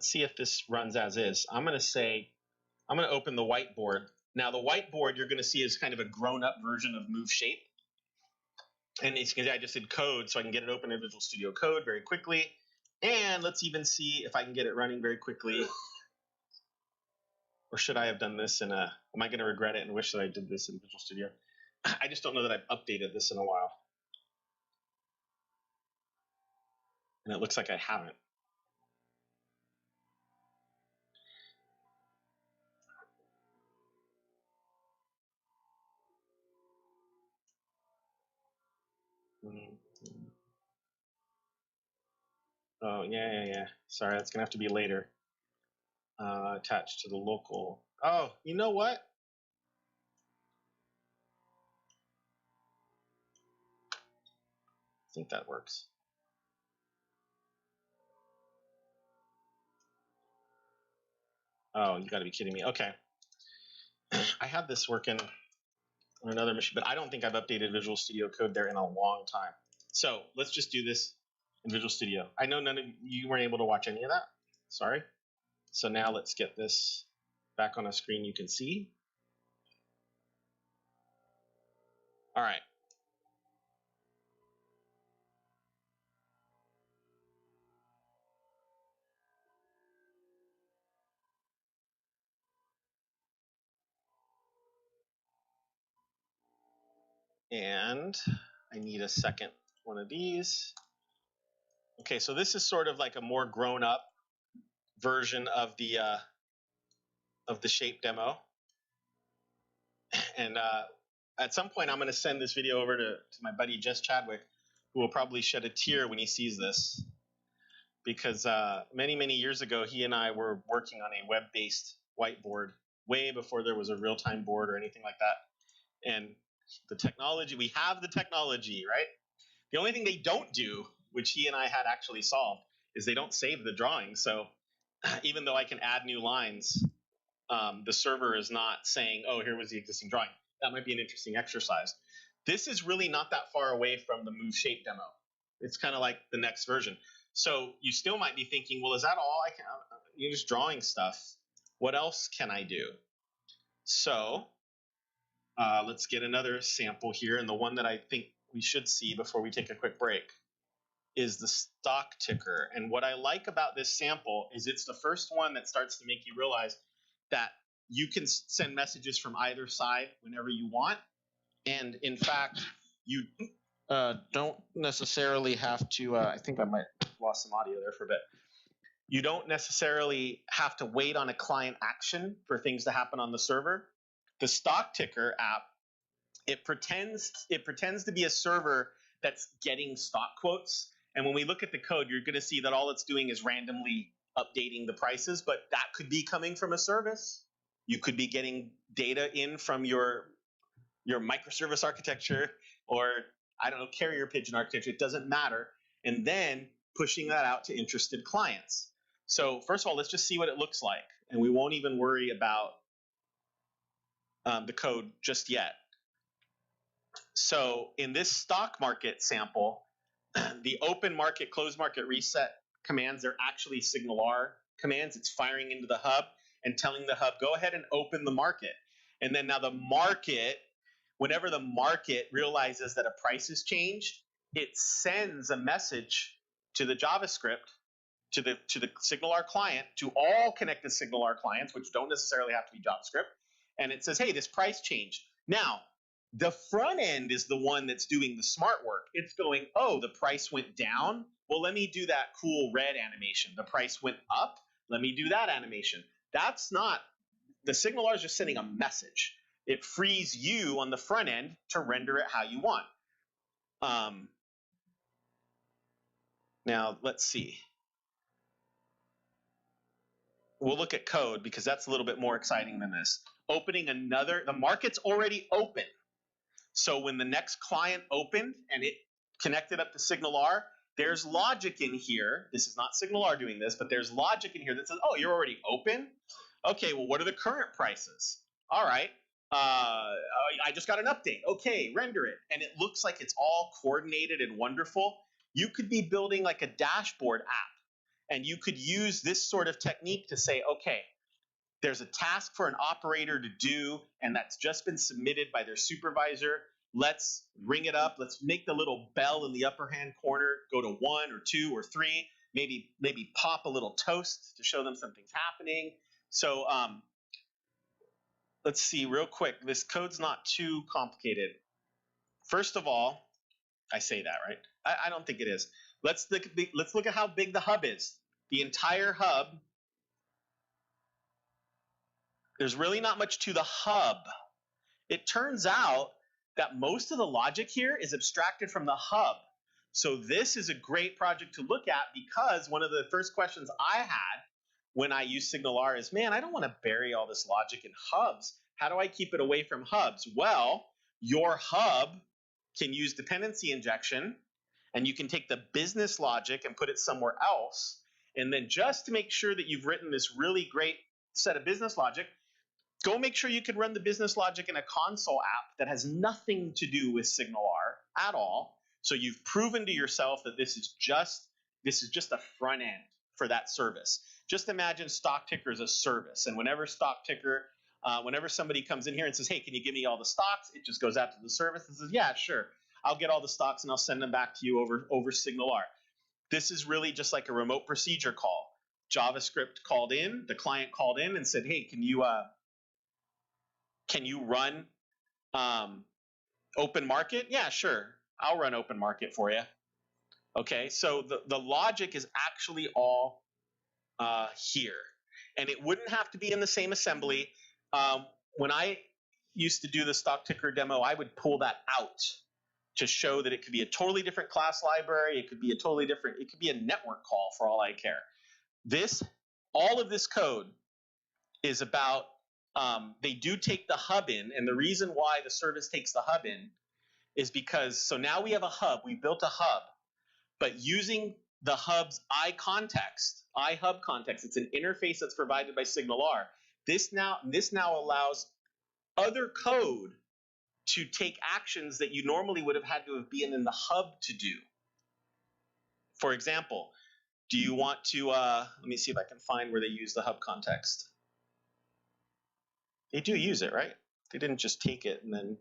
see if this runs as is. I'm going to open the whiteboard. Now the whiteboard you're going to see is kind of a grown-up version of Move Shape. And as you can see, I just did code, so I can get it open in Visual Studio Code very quickly. And let's even see if I can get it running very quickly. Or should I have done this am I going to regret it and wish that I did this in Visual Studio? I just don't know that I've updated this in a while. And it looks like I haven't. Oh, yeah. Sorry, that's going to have to be later. Attached to the local. Oh, you know what? I think that works. Oh, you got to be kidding me. Okay. I have this working on another machine, but I don't think I've updated Visual Studio Code there in a long time. So let's just do this in Visual Studio. I know none of you weren't able to watch any of that. Sorry. So now let's get this back on a screen you can see. All right. And I need a second one of these. Okay, so this is sort of like a more grown-up version of the shape demo. And at some point, I'm going to send this video over to my buddy Jess Chadwick, who will probably shed a tear when he sees this. Because many, many years ago, he and I were working on a web-based whiteboard way before there was a real-time board or anything like that. And the technology, we have the technology, right? The only thing they don't do, which he and I had actually solved, is they don't save the drawing. So even though I can add new lines, the server is not saying, oh, here was the existing drawing. That might be an interesting exercise. This is really not that far away from the Move Shape demo. It's kind of like the next version. So you still might be thinking, well, is that all I can? You're just drawing stuff. What else can I do? So let's get another sample here, and the one that I think we should see before we take a quick break is the stock ticker. And what I like about this sample is it's the first one that starts to make you realize that you can send messages from either side whenever you want. And in fact, you don't necessarily have to, I think I might have lost some audio there for a bit. You don't necessarily have to wait on a client action for things to happen on the server. The stock ticker app, it pretends to be a server that's getting stock quotes. And when we look at the code, you're going to see that all it's doing is randomly updating the prices, but that could be coming from a service. You could be getting data in from your microservice architecture, or I don't know, carrier pigeon architecture. It doesn't matter. And then pushing that out to interested clients. So first of all, let's just see what it looks like. And we won't even worry about the code just yet. So in this stock market sample, the open market, close market reset commands, they're actually SignalR commands. It's firing into the hub and telling the hub, go ahead and open the market. And then now the market, whenever the market realizes that a price has changed, it sends a message to the JavaScript, to the SignalR client, to all connected SignalR clients, which don't necessarily have to be JavaScript. And it says, hey, this price changed. Now, the front end is the one that's doing the smart work. It's going, oh, the price went down. Well, let me do that cool red animation. The price went up. Let me do that animation. That's not, the SignalR is just sending a message. It frees you on the front end to render it how you want. Now, let's see. We'll look at code because that's a little bit more exciting than this. Opening another, the market's already open. So when the next client opened and it connected up to SignalR, there's logic in here. This is not SignalR doing this, but there's logic in here that says, oh, you're already open? Okay, well, what are the current prices? All right, I just got an update. Okay, render it. And it looks like it's all coordinated and wonderful. You could be building like a dashboard app, and you could use this sort of technique to say, okay, there's a task for an operator to do, and that's just been submitted by their supervisor. Let's ring it up. Let's make the little bell in the upper hand corner go to 1 or 2 or 3. Maybe pop a little toast to show them something's happening. So let's see real quick. This code's not too complicated. First of all, I say that, right? I don't think it is. Let's look at how big the hub is. The entire hub. There's really not much to the hub. It turns out that most of the logic here is abstracted from the hub. So this is a great project to look at because one of the first questions I had when I use SignalR is, man, I don't want to bury all this logic in hubs. How do I keep it away from hubs? Well, your hub can use dependency injection, and you can take the business logic and put it somewhere else. And then just to make sure that you've written this really great set of business logic, go make sure you can run the business logic in a console app that has nothing to do with SignalR at all. So you've proven to yourself that this is just a front end for that service. Just imagine stock ticker as a service, and whenever somebody comes in here and says, hey, can you give me all the stocks? It just goes out to the service and says, yeah, sure. I'll get all the stocks and I'll send them back to you over SignalR. This is really just like a remote procedure call. JavaScript called in, the client called in and said, hey, can you run open market? Yeah, sure. I'll run open market for you. Okay, so the logic is actually all here. And it wouldn't have to be in the same assembly. When I used to do the stock ticker demo, I would pull that out to show that it could be a totally different class library. It could be a network call for all I care. All of this code is about, they do take the hub in, and the reason why the service takes the hub in is because, so now we have a hub, we built a hub, but using the hub's iHub context, it's an interface that's provided by SignalR. This now allows other code to take actions that you normally would have had to have been in the hub to do. For example, Do you want to, let me see if I can find where they use the hub context. They do use it, right? They didn't just take it and then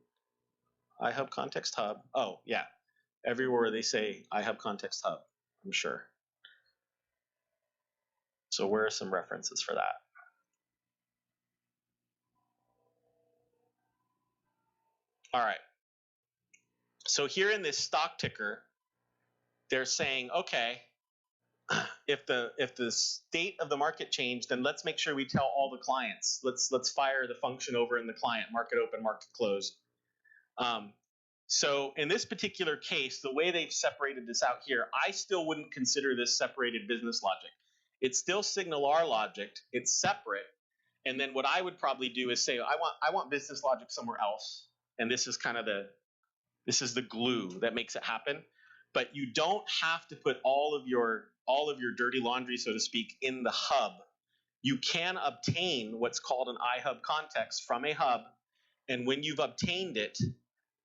iHub context hub. Oh, yeah. Everywhere they say iHub context hub, I'm sure. So where are some references for that? All right. So here in this stock ticker, they're saying, okay, if the state of the market changed, then let's make sure we tell all the clients. Let's fire the function over in the client, market open, market close. So in this particular case, the way they've separated this out here, I still wouldn't consider this separated business logic. It's still SignalR logic. It's separate. And then what I would probably do is say, I want business logic somewhere else. And this is kind of the glue that makes it happen. But you don't have to put all of your dirty laundry, so to speak, in the hub. You can obtain what's called an iHub context from a hub. And when you've obtained it,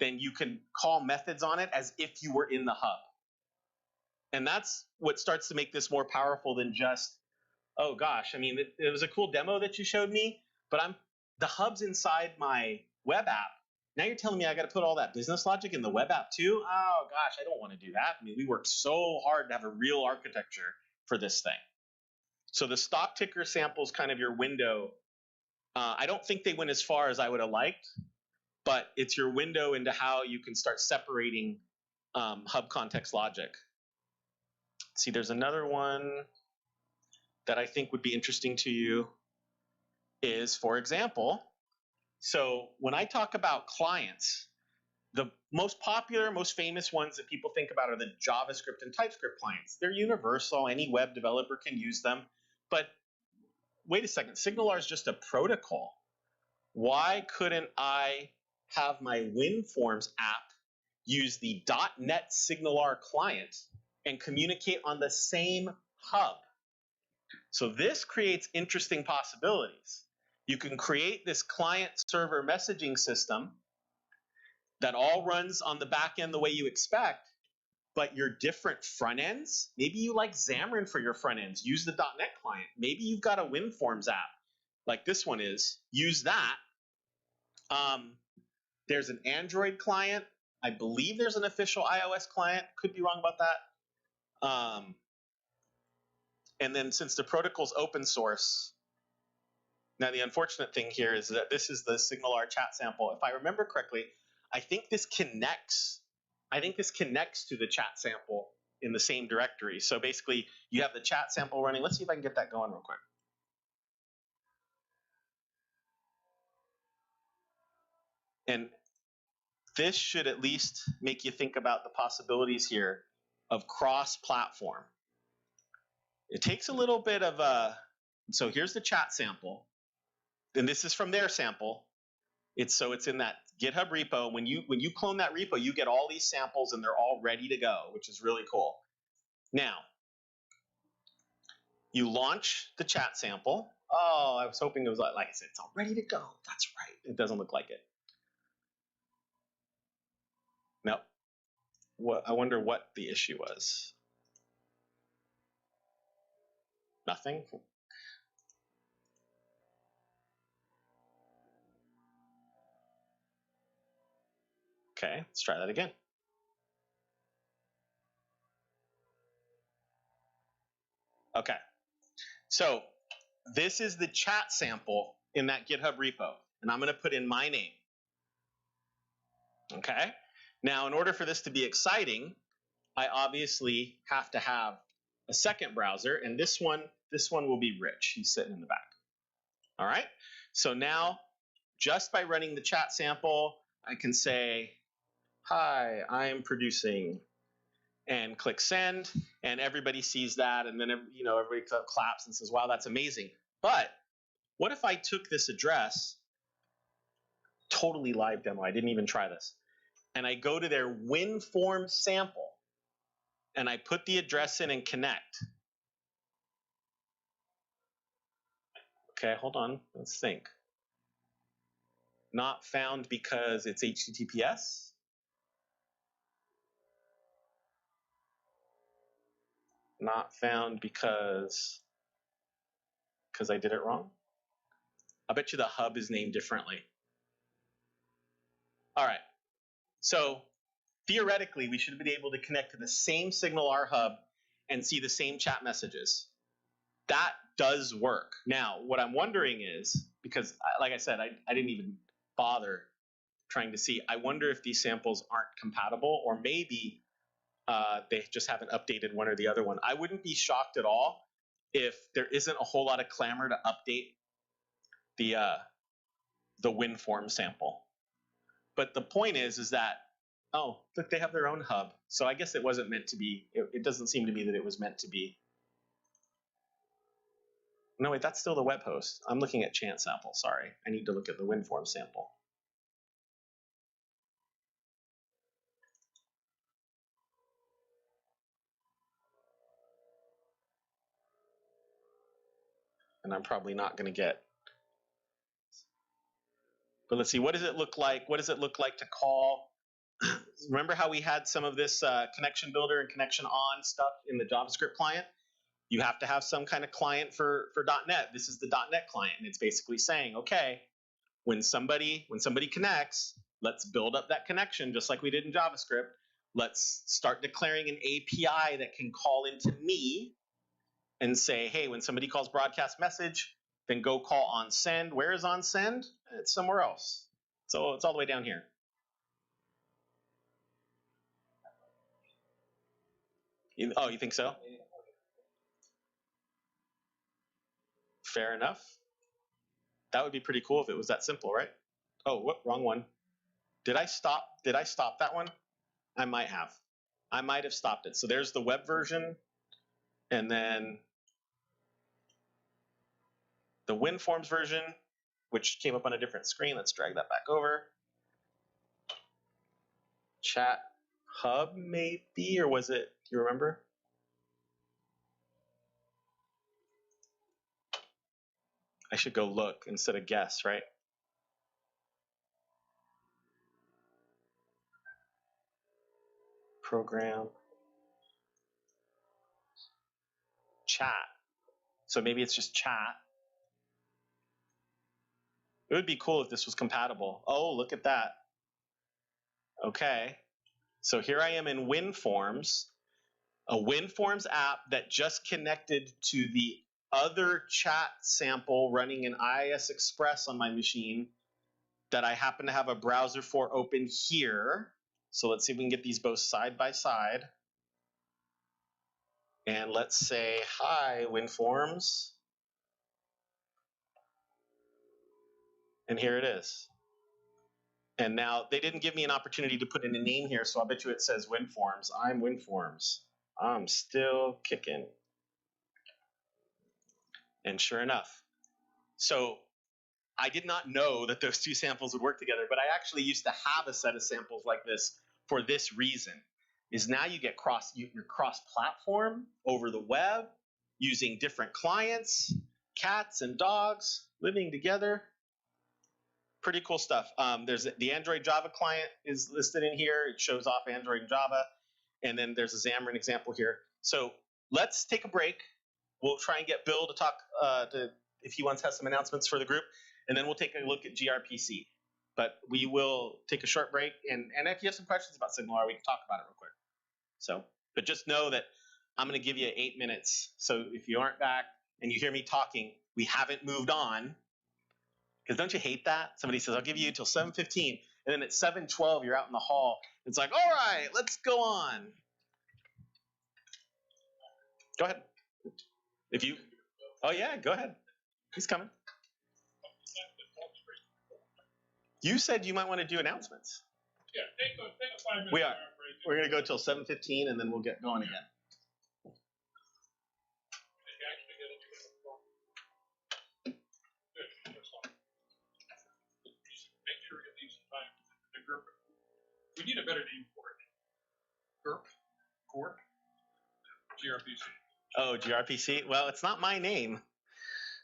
then you can call methods on it as if you were in the hub. And that's what starts to make this more powerful than just, oh gosh, I mean, it was a cool demo that you showed me, but the hub's inside my web app. Now you're telling me I got to put all that business logic in the web app too? Oh gosh, I don't want to do that. I mean, we worked so hard to have a real architecture for this thing. So the stock ticker sample is kind of your window. I don't think they went as far as I would have liked, but it's your window into how you can start separating hub context logic. See, there's another one that I think would be interesting to you is, for example, so when I talk about clients, the most popular, most famous ones that people think about are the JavaScript and TypeScript clients. They're universal. Any web developer can use them. But wait a second, SignalR is just a protocol. Why couldn't I have my WinForms app use the .NET SignalR client and communicate on the same hub? So this creates interesting possibilities. You can create this client-server messaging system that all runs on the back end the way you expect, but your different front ends, maybe you like Xamarin for your front ends, use the .NET client. Maybe you've got a WinForms app, like this one is, use that. There's an Android client. I believe there's an official iOS client. Could be wrong about that. And then since the protocol's open source, now the unfortunate thing here is that this is the SignalR chat sample. If I remember correctly, I think this connects to the chat sample in the same directory. So basically, you have the chat sample running. Let's see if I can get that going real quick. And this should at least make you think about the possibilities here of cross-platform. It takes a little bit of a, so here's the chat sample. And this is from their sample. It's in that GitHub repo. When you clone that repo, you get all these samples and they're all ready to go, which is really cool. Now, you launch the chat sample. Oh, I was hoping it was like I said, it's all ready to go. That's right. It doesn't look like it. No. I wonder what the issue was. Nothing? Okay, let's try that again. Okay, so this is the chat sample in that GitHub repo, and I'm going to put in my name. Okay, now in order for this to be exciting, I obviously have to have a second browser, and this one will be Rich. He's sitting in the back. All right, so now just by running the chat sample, I can say, hi, I'm producing, and click send, and everybody sees that, and then everybody claps and says, wow, that's amazing. But what if I took this address, totally live demo, I didn't even try this, and I go to their WinForms sample, and I put the address in and connect. Okay, hold on, let's think. Not found because it's HTTPS? Not found because I did it wrong. I bet you the hub is named differently. All right. So theoretically, we should be able to connect to the same SignalR Hub and see the same chat messages. That does work. Now, what I'm wondering is, because like I said, I didn't even bother trying to see, I wonder if these samples aren't compatible, or maybe they just haven't updated one or the other one. I wouldn't be shocked at all if there isn't a whole lot of clamor to update the WinForm sample. But the point is that, oh, look, they have their own hub. So I guess it wasn't meant to be. It doesn't seem to me that it was meant to be. No, wait, that's still the web host. I'm looking at chant sample, sorry. I need to look at the WinForm sample. And I'm probably not going to get. But let's see, what does it look like? What does it look like to call? Remember how we had some of this connection builder and connection on stuff in the JavaScript client? You have to have some kind of client for .NET. This is the .NET client, and it's basically saying, okay, when somebody connects, let's build up that connection just like we did in JavaScript. Let's start declaring an API that can call into me and say, hey, when somebody calls broadcast message, then go call on send. Where is on send? It's somewhere else. So it's all the way down here. Oh, you think so? Fair enough. That would be pretty cool if it was that simple, right? Oh, what? Wrong one. Did I stop that one? I might have. I might have stopped it. So there's the web version, and then the WinForms version, which came up on a different screen. Let's drag that back over. Chat Hub, maybe, or was it? Do you remember? I should go look instead of guess, right? Program. Chat. So maybe it's just chat. It would be cool if this was compatible. Oh, look at that. Okay. So here I am in WinForms, a WinForms app that just connected to the other chat sample running in IIS Express on my machine that I happen to have a browser for open here. So let's see if we can get these both side by side. And let's say, hi, WinForms. And here it is. And now they didn't give me an opportunity to put in a name here, so I bet you it says WinForms. I'm WinForms. I'm still kicking. And sure enough. So I did not know that those two samples would work together, but I actually used to have a set of samples like this for this reason. Is now you get your cross-platform over the web using different clients, cats and dogs living together. Pretty cool stuff. There's the Android Java client is listed in here. It shows off Android and Java. And then there's a Xamarin example here. So let's take a break. We'll try and get Bill to talk if he wants to have some announcements for the group. And then we'll take a look at gRPC. But we will take a short break. And if you have some questions about SignalR, we can talk about it real quick. So, but just know that I'm going to give you 8 minutes. So if you aren't back and you hear me talking, we haven't moved on. Because don't you hate that? Somebody says, I'll give you until 7:15. And then at 7:12, you're out in the hall. It's like, all right, let's go on. Go ahead. If you, oh yeah, go ahead. He's coming. You said you might want to do announcements. Yeah, take a 5-minute we are. We're going to go till 7:15, and then we'll get going again. We need a better name for it. GRP? gRPC. Oh, gRPC? Well, it's not my name.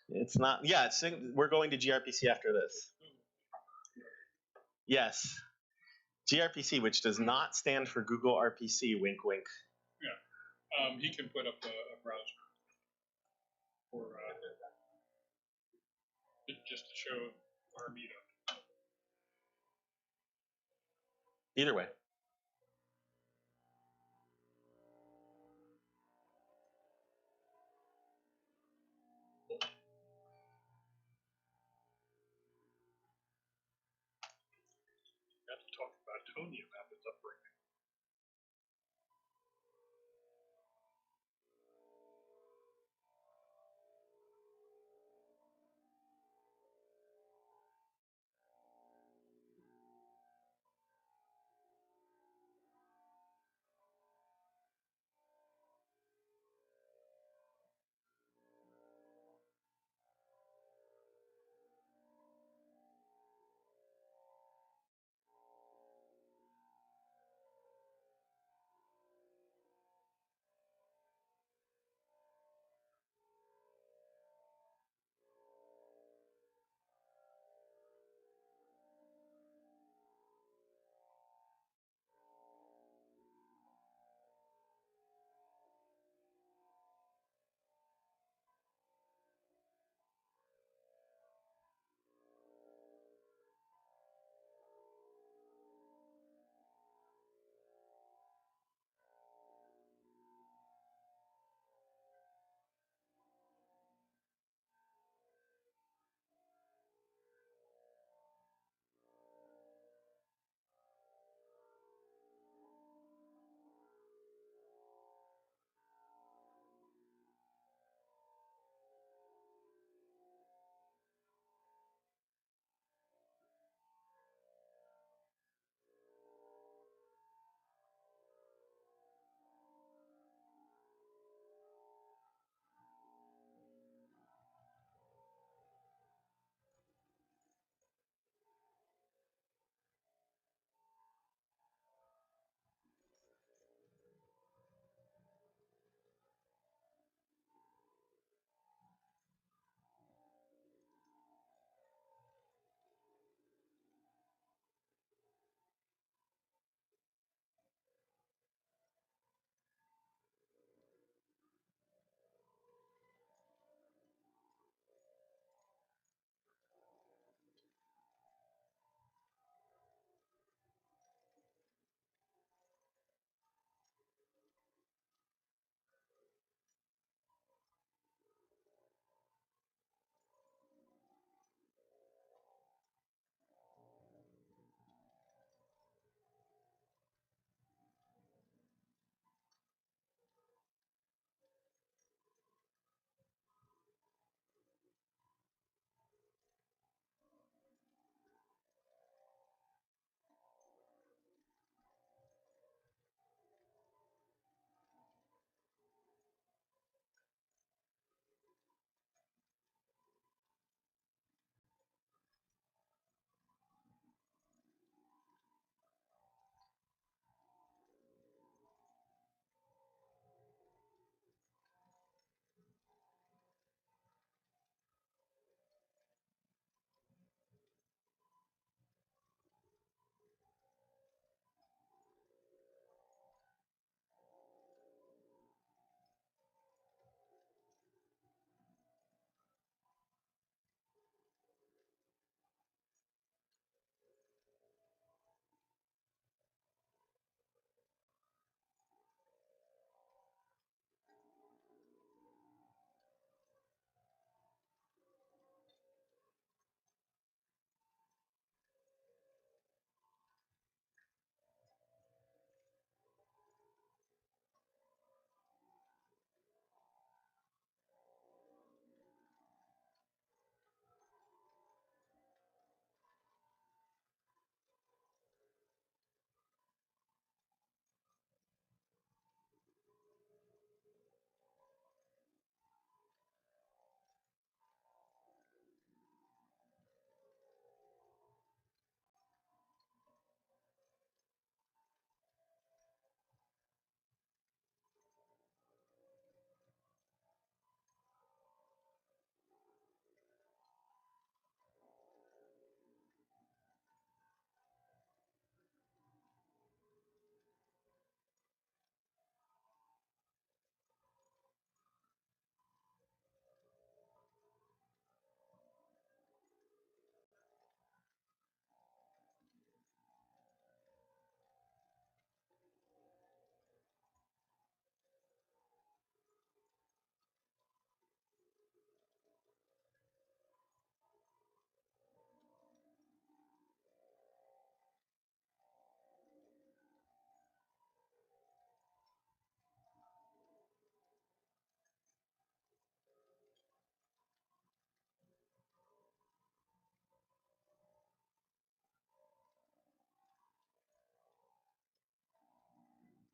It's not. Yeah, we're going to gRPC after this. Yes. gRPC, which does not stand for Google RPC, wink, wink. Yeah. He can put up a browser for just to show our meetup. Either way. We have to talk about Tony about his upbringing.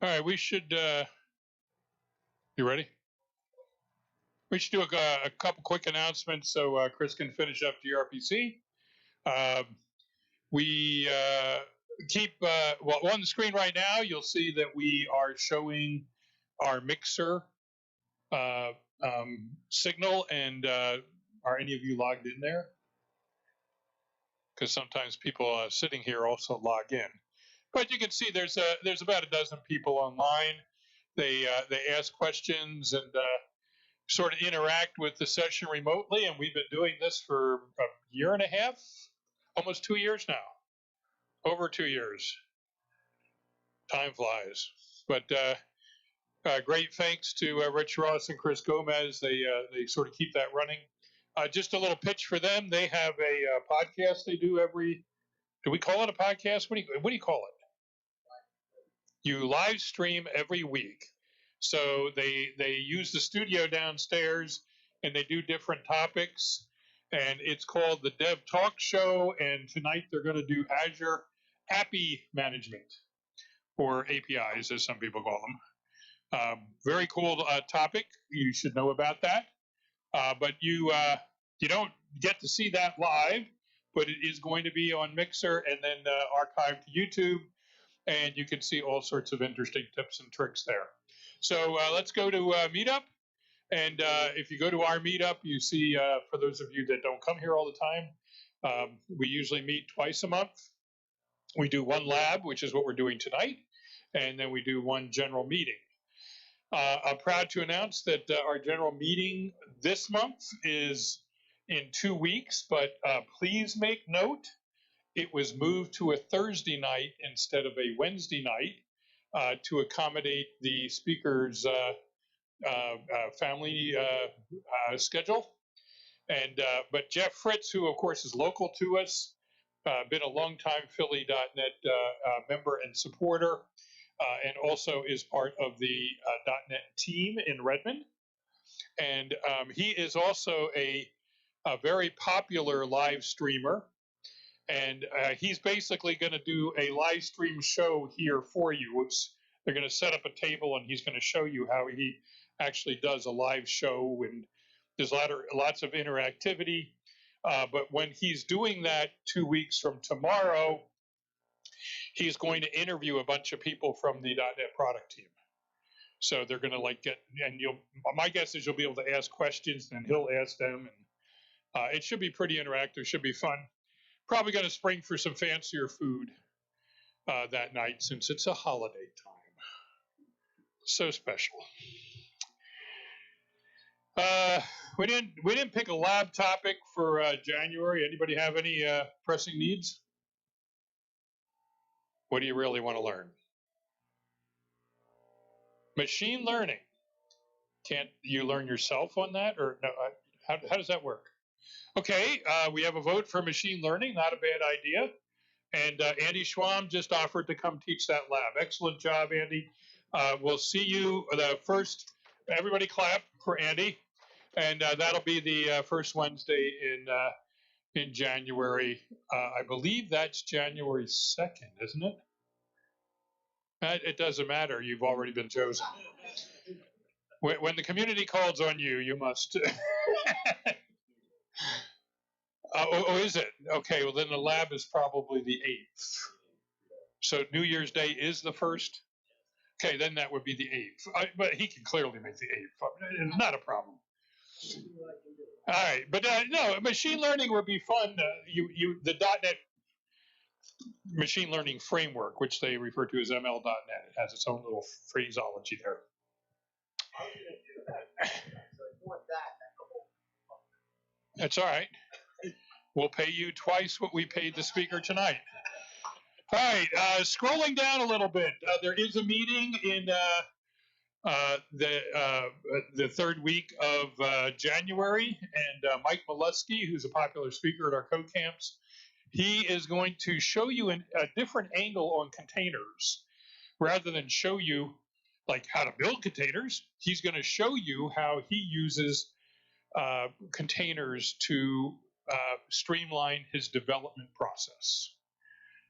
All right, we should. You ready? We should do a couple quick announcements so Chris can finish up gRPC. We keep well on the screen right now. You'll see that we are showing our mixer signal, and are any of you logged in there? Because sometimes people sitting here also log in. But you can see there's about a dozen people online. They ask questions and sort of interact with the session remotely, and we've been doing this for a year and a half, almost 2 years now, over 2 years. Time flies. But great thanks to Rich Ross and Chris Gomez. They sort of keep that running. Just a little pitch for them. They have a podcast they do every. Do we call it a podcast? What do you call it? You live stream every week. So they use the studio downstairs and they do different topics. And it's called the Dev Talk Show. And tonight they're going to do Azure API Management, or APIs as some people call them. Very cool topic. You should know about that. But you don't get to see that live, but it is going to be on Mixer and then archived to YouTube, and you can see all sorts of interesting tips and tricks there. So let's go to Meetup, and if you go to our Meetup, you see, for those of you that don't come here all the time, we usually meet twice a month. We do one lab, which is what we're doing tonight, and then we do one general meeting. I'm proud to announce that our general meeting this month is in 2 weeks, but please make note, it was moved to a Thursday night instead of a Wednesday night to accommodate the speaker's family schedule. And but Jeff Fritz, who of course is local to us, been a longtime Philly.net member and supporter, and also is part of the .NET team in Redmond. And he is also a very popular live streamer. And he's basically going to do a live stream show here for you. They're going to set up a table and he's going to show you how he actually does a live show. And there's lots of interactivity. But when he's doing that 2 weeks from tomorrow, he's going to interview a bunch of people from the .NET product team. So they're going to get, and my guess is you'll be able to ask questions and he'll ask them. And it should be pretty interactive, should be fun. Probably going to spring for some fancier food that night since it's a holiday time. So special. We didn't pick a lab topic for January. Anybody have any pressing needs? What do you really want to learn? Machine learning. Can't you learn yourself on that, or no? How does that work? Okay, we have a vote for machine learning. Not a bad idea. And Andy Schwam just offered to come teach that lab. Excellent job, Andy. We'll see you the first. Everybody clap for Andy. And that'll be the first Wednesday in January. I believe that's January 2nd, isn't it? It doesn't matter. You've already been chosen. When the community calls on you, you must. Oh, is it? Okay, well, then the lab is probably the 8th. So New Year's Day is the 1st? Okay, then that would be the 8th. But he can clearly make the 8th. Not a problem. All right, but no, machine learning would be fun. The .NET machine learning framework, which they refer to as ML.NET, it has its own little phraseology there. That's all right. We'll pay you twice what we paid the speaker tonight. All right, scrolling down a little bit, there is a meeting in the third week of January, and Mike Molesky, who's a popular speaker at our code camps, he is going to show you a different angle on containers. Rather than show you like how to build containers, he's going to show you how he uses containers to streamline his development process.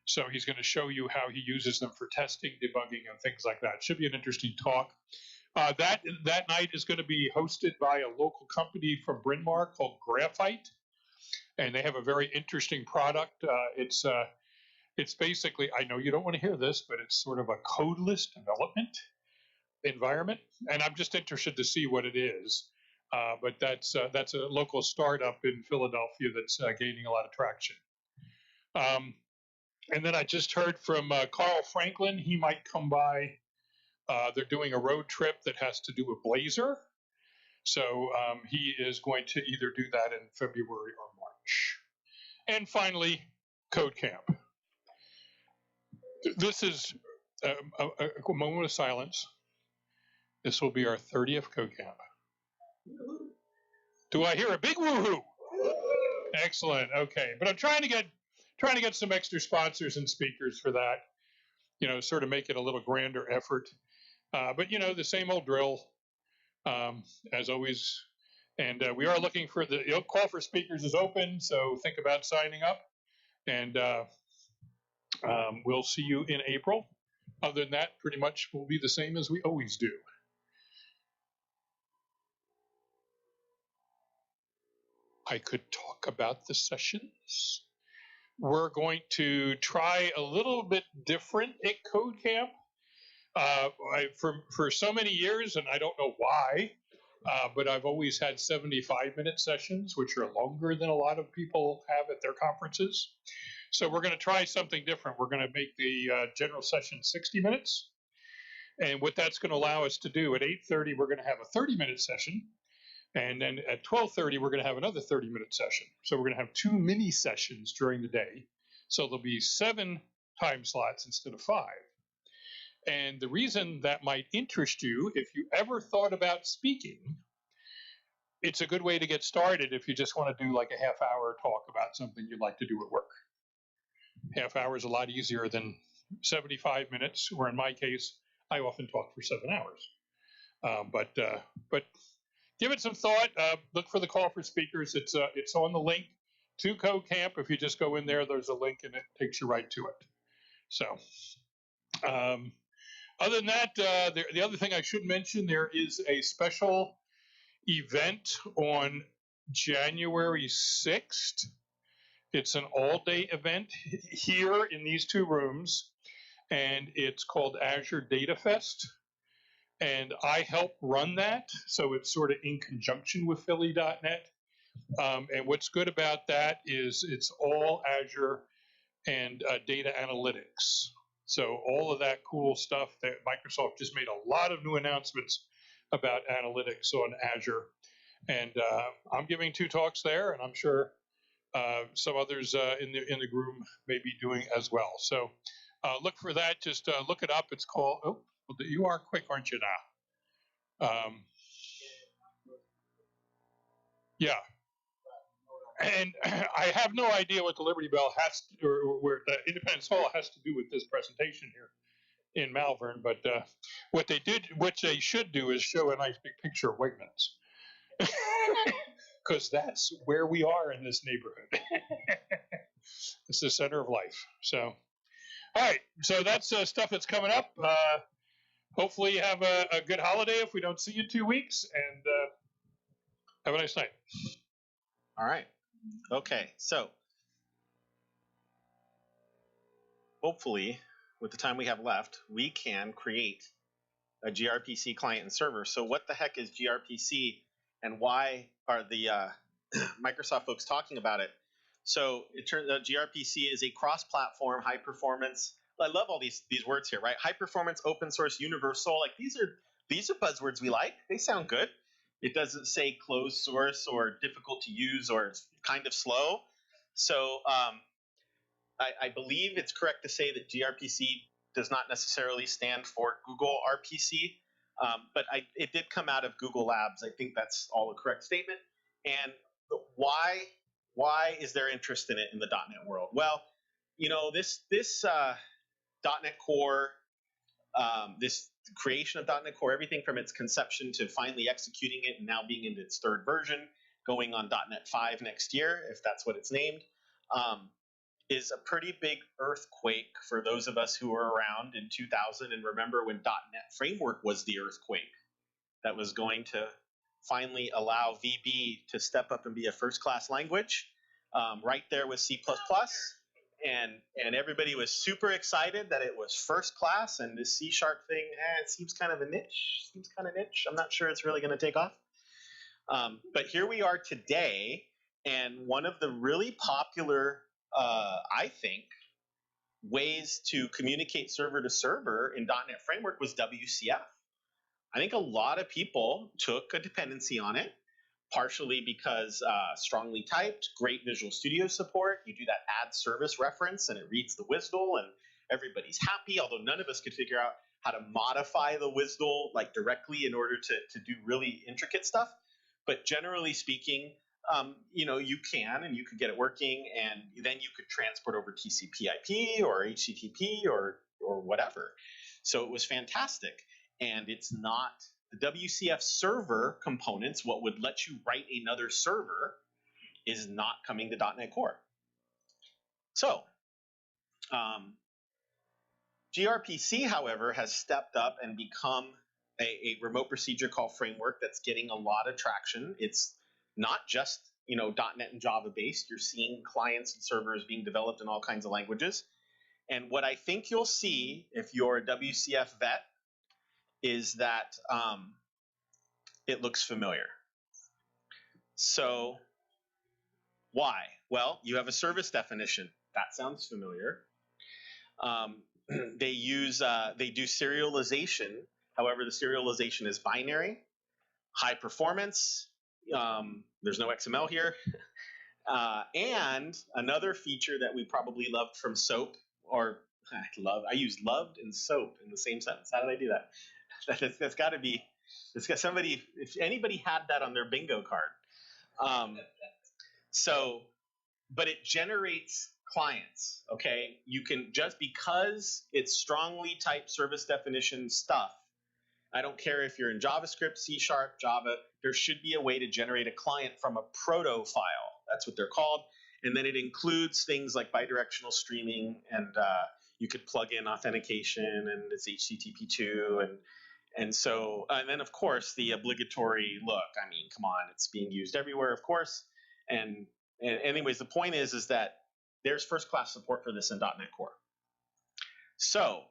So he's going to show you how he uses them for testing, debugging, and things like that. Should be an interesting talk. That night is going to be hosted by a local company from Bryn Mawr called Graphite, and they have a very interesting product. It's basically, I know you don't want to hear this, but it's sort of a codeless development environment, and I'm just interested to see what it is. But that's a local startup in Philadelphia that's gaining a lot of traction. And then I just heard from Carl Franklin. He might come by. They're doing a road trip that has to do with Blazor. So he is going to either do that in February or March. And finally, Code Camp. This is a moment of silence. This will be our 30th Code Camp. Do I hear a big woohoo? Excellent. Okay, but I'm trying to get some extra sponsors and speakers for that. You know, sort of make it a little grander effort. But you know, the same old drill, as always. And we are looking for the call for speakers is open, so think about signing up. And we'll see you in April. Other than that, pretty much will be the same as we always do. I could talk about the sessions. We're going to try a little bit different at Code Camp. For so many years, and I don't know why, but I've always had 75-minute sessions, which are longer than a lot of people have at their conferences. So we're going to try something different. We're going to make the general session 60 minutes. And what that's going to allow us to do, at 8:30, we're going to have a 30-minute session. And then at 12:30, we're going to have another 30-minute session. So we're going to have 2 mini sessions during the day. So there'll be 7 time slots instead of 5. And the reason that might interest you, if you ever thought about speaking, it's a good way to get started if you just want to do like a half-hour talk about something you'd like to do at work. Half hour is a lot easier than 75 minutes, or in my case, I often talk for 7 hours. But give it some thought. Look for the call for speakers. It's on the link to Code Camp. If you just go in there, there's a link and it takes you right to it. So other than that, the other thing I should mention, there is a special event on January 6th. It's an all-day event here in these 2 rooms, and it's called Azure Data Fest. And I help run that, so it's sort of in conjunction with Philly.net. And what's good about that is it's all Azure and data analytics. So all of that cool stuff that Microsoft just made a lot of new announcements about analytics on Azure. And I'm giving 2 talks there, and I'm sure some others in the room may be doing as well. So look for that. Just look it up. It's called, oh, you are quick, aren't you now? Yeah. And I have no idea what the Liberty Bell has to, or where the Independence Hall has to do with this presentation here in Malvern. But what they should do is show a nice big picture of Wegmans. Because that's where we are in this neighborhood. It's the center of life. So, all right. So that's stuff that's coming up. Hopefully you have a good holiday if we don't see you in 2 weeks. And have a nice night. All right. Okay. So hopefully, with the time we have left, we can create a gRPC client and server. So what the heck is gRPC, and why are the Microsoft folks talking about it? So it turns out gRPC is a cross-platform, high-performance. I love all these words here, right? High-performance, open-source, universal. Like these are buzzwords we like. They sound good. It doesn't say closed source or difficult to use or it's kind of slow. So I believe it's correct to say that gRPC does not necessarily stand for Google RPC, but it did come out of Google Labs. I think that's all a correct statement. And why is there interest in it in the .NET world? Well, you know, this .NET Core, this creation of .NET Core, everything from its conception to finally executing it and now being in its 3rd version, going on .NET 5 next year, if that's what it's named. is a pretty big earthquake for those of us who were around in 2000 and remember when .NET Framework was the earthquake that was going to finally allow VB to step up and be a first-class language, right there with C++. And everybody was super excited that it was first class, and this C# thing, it seems kind of a niche. I'm not sure it's really going to take off. But here we are today, and one of the really popular, I think, ways to communicate server to server in .NET Framework was WCF. I think a lot of people took a dependency on it, partially because strongly typed, great Visual Studio support. You do that add service reference and it reads the WSDL and everybody's happy, although none of us could figure out how to modify the WSDL like directly in order to do really intricate stuff. But generally speaking, you know, you can and you could get it working, and then you could transport over TCP/IP or HTTP or whatever. So it was fantastic. And it's not the WCF server components, what would let you write another server, is not coming to .NET Core. So gRPC, however, has stepped up and become a remote procedure call framework that's getting a lot of traction. It's not just, you know, .NET and Java based. You're seeing clients and servers being developed in all kinds of languages. And what I think you'll see if you're a WCF vet is that it looks familiar. So why? Well, you have a service definition. That sounds familiar. They do serialization. However, the serialization is binary, high performance. There's no XML here. And another feature that we probably loved from SOAP, or I use loved and SOAP in the same sentence. How did I do that? That's got to be. It's got somebody. If anybody had that on their bingo card. But it generates clients. Okay, you can, just because it's strongly typed service definition stuff. I don't care if you're in JavaScript, C#, Java. There should be a way to generate a client from a proto file. That's what they're called. And then it includes things like bidirectional streaming, and you could plug in authentication, and it's HTTP2, and then of course the obligatory look. I mean, come on, it's being used everywhere, of course. And anyways, the point is that there's first class support for this in .NET Core. So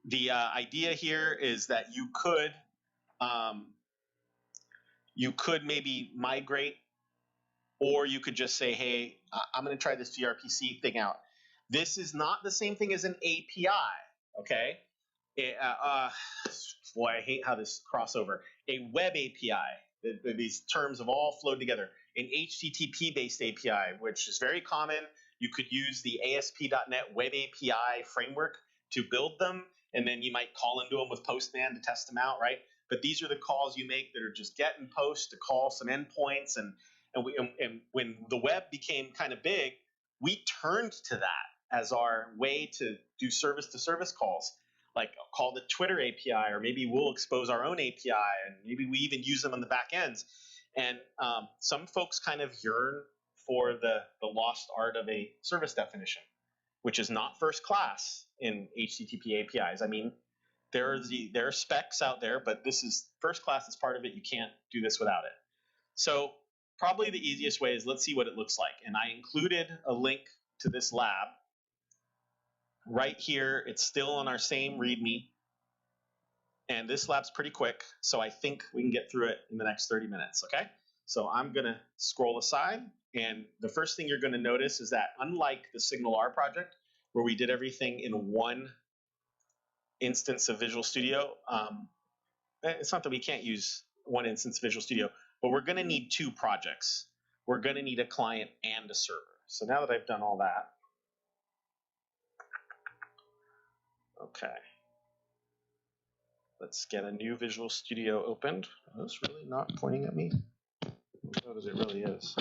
the idea here is that you could maybe migrate, or you could just say, hey, I'm going to try this gRPC thing out. This is not the same thing as an API, okay? Boy, I hate how this crossover. A web API, these terms have all flowed together. An HTTP-based API, which is very common. You could use the ASP.NET Web API framework to build them, and then you might call into them with Postman to test them out, right? But these are the calls you make that are just get and post to call some endpoints. And when the web became kind of big, we turned to that as our way to do service-to-service calls. Like call the Twitter API, or maybe we'll expose our own API, and maybe we even use them on the back ends. And some folks kind of yearn for the lost art of a service definition, which is not first class in HTTP APIs. I mean, there are specs out there, but this is first class as part of it. You can't do this without it. So probably the easiest way is, let's see what it looks like. And I included a link to this lab right here. It's still on our same README. And this lab's pretty quick, so I think we can get through it in the next 30 minutes, okay? So I'm going to scroll aside, and the first thing you're going to notice is that unlike the SignalR project, where we did everything in one instance of Visual Studio, it's not that we can't use one instance of Visual Studio, but we're going to need two projects. We're going to need a client and a server. So now that I've done all that, okay. Let's get a new Visual Studio opened. Oh, it's really not pointing at me. What as it really is.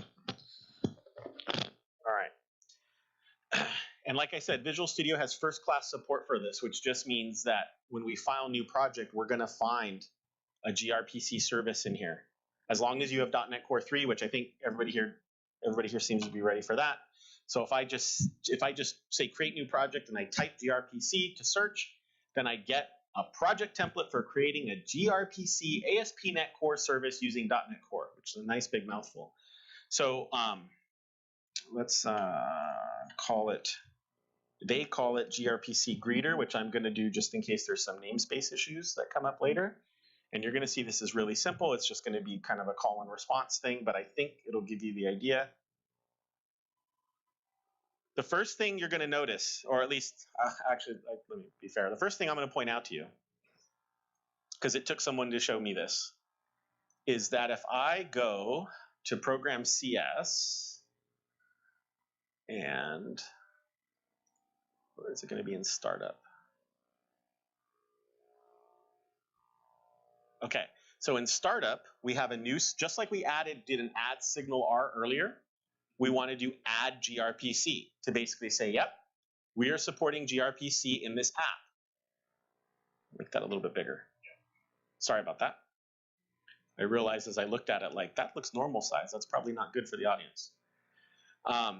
All right. And like I said, Visual Studio has first-class support for this, which just means that when we file a new project, we're going to find a gRPC service in here. As long as you have .NET Core 3, which I think everybody here seems to be ready for that. So if I just say create new project and I type gRPC to search, then I get a project template for creating a gRPC ASP.NET Core service using .NET Core, which is a nice big mouthful. So let's call it, they call it gRPC greeter, which I'm going to do just in case there's some namespace issues that come up later. And you're going to see this is really simple. It's just going to be kind of a call and response thing, but I think it'll give you the idea. The first thing you're going to notice, or at least, actually, let me be fair. The first thing I'm going to point out to you, because it took someone to show me this, is that if I go to Program CS, and where is it going to be in startup? Okay, so in startup, we have a new, just like we did an add SignalR earlier, we want to do add gRPC to basically say, yep, we are supporting gRPC in this app. Make that a little bit bigger. Sorry about that. I realized as I looked at it, like, that looks normal size. That's probably not good for the audience. I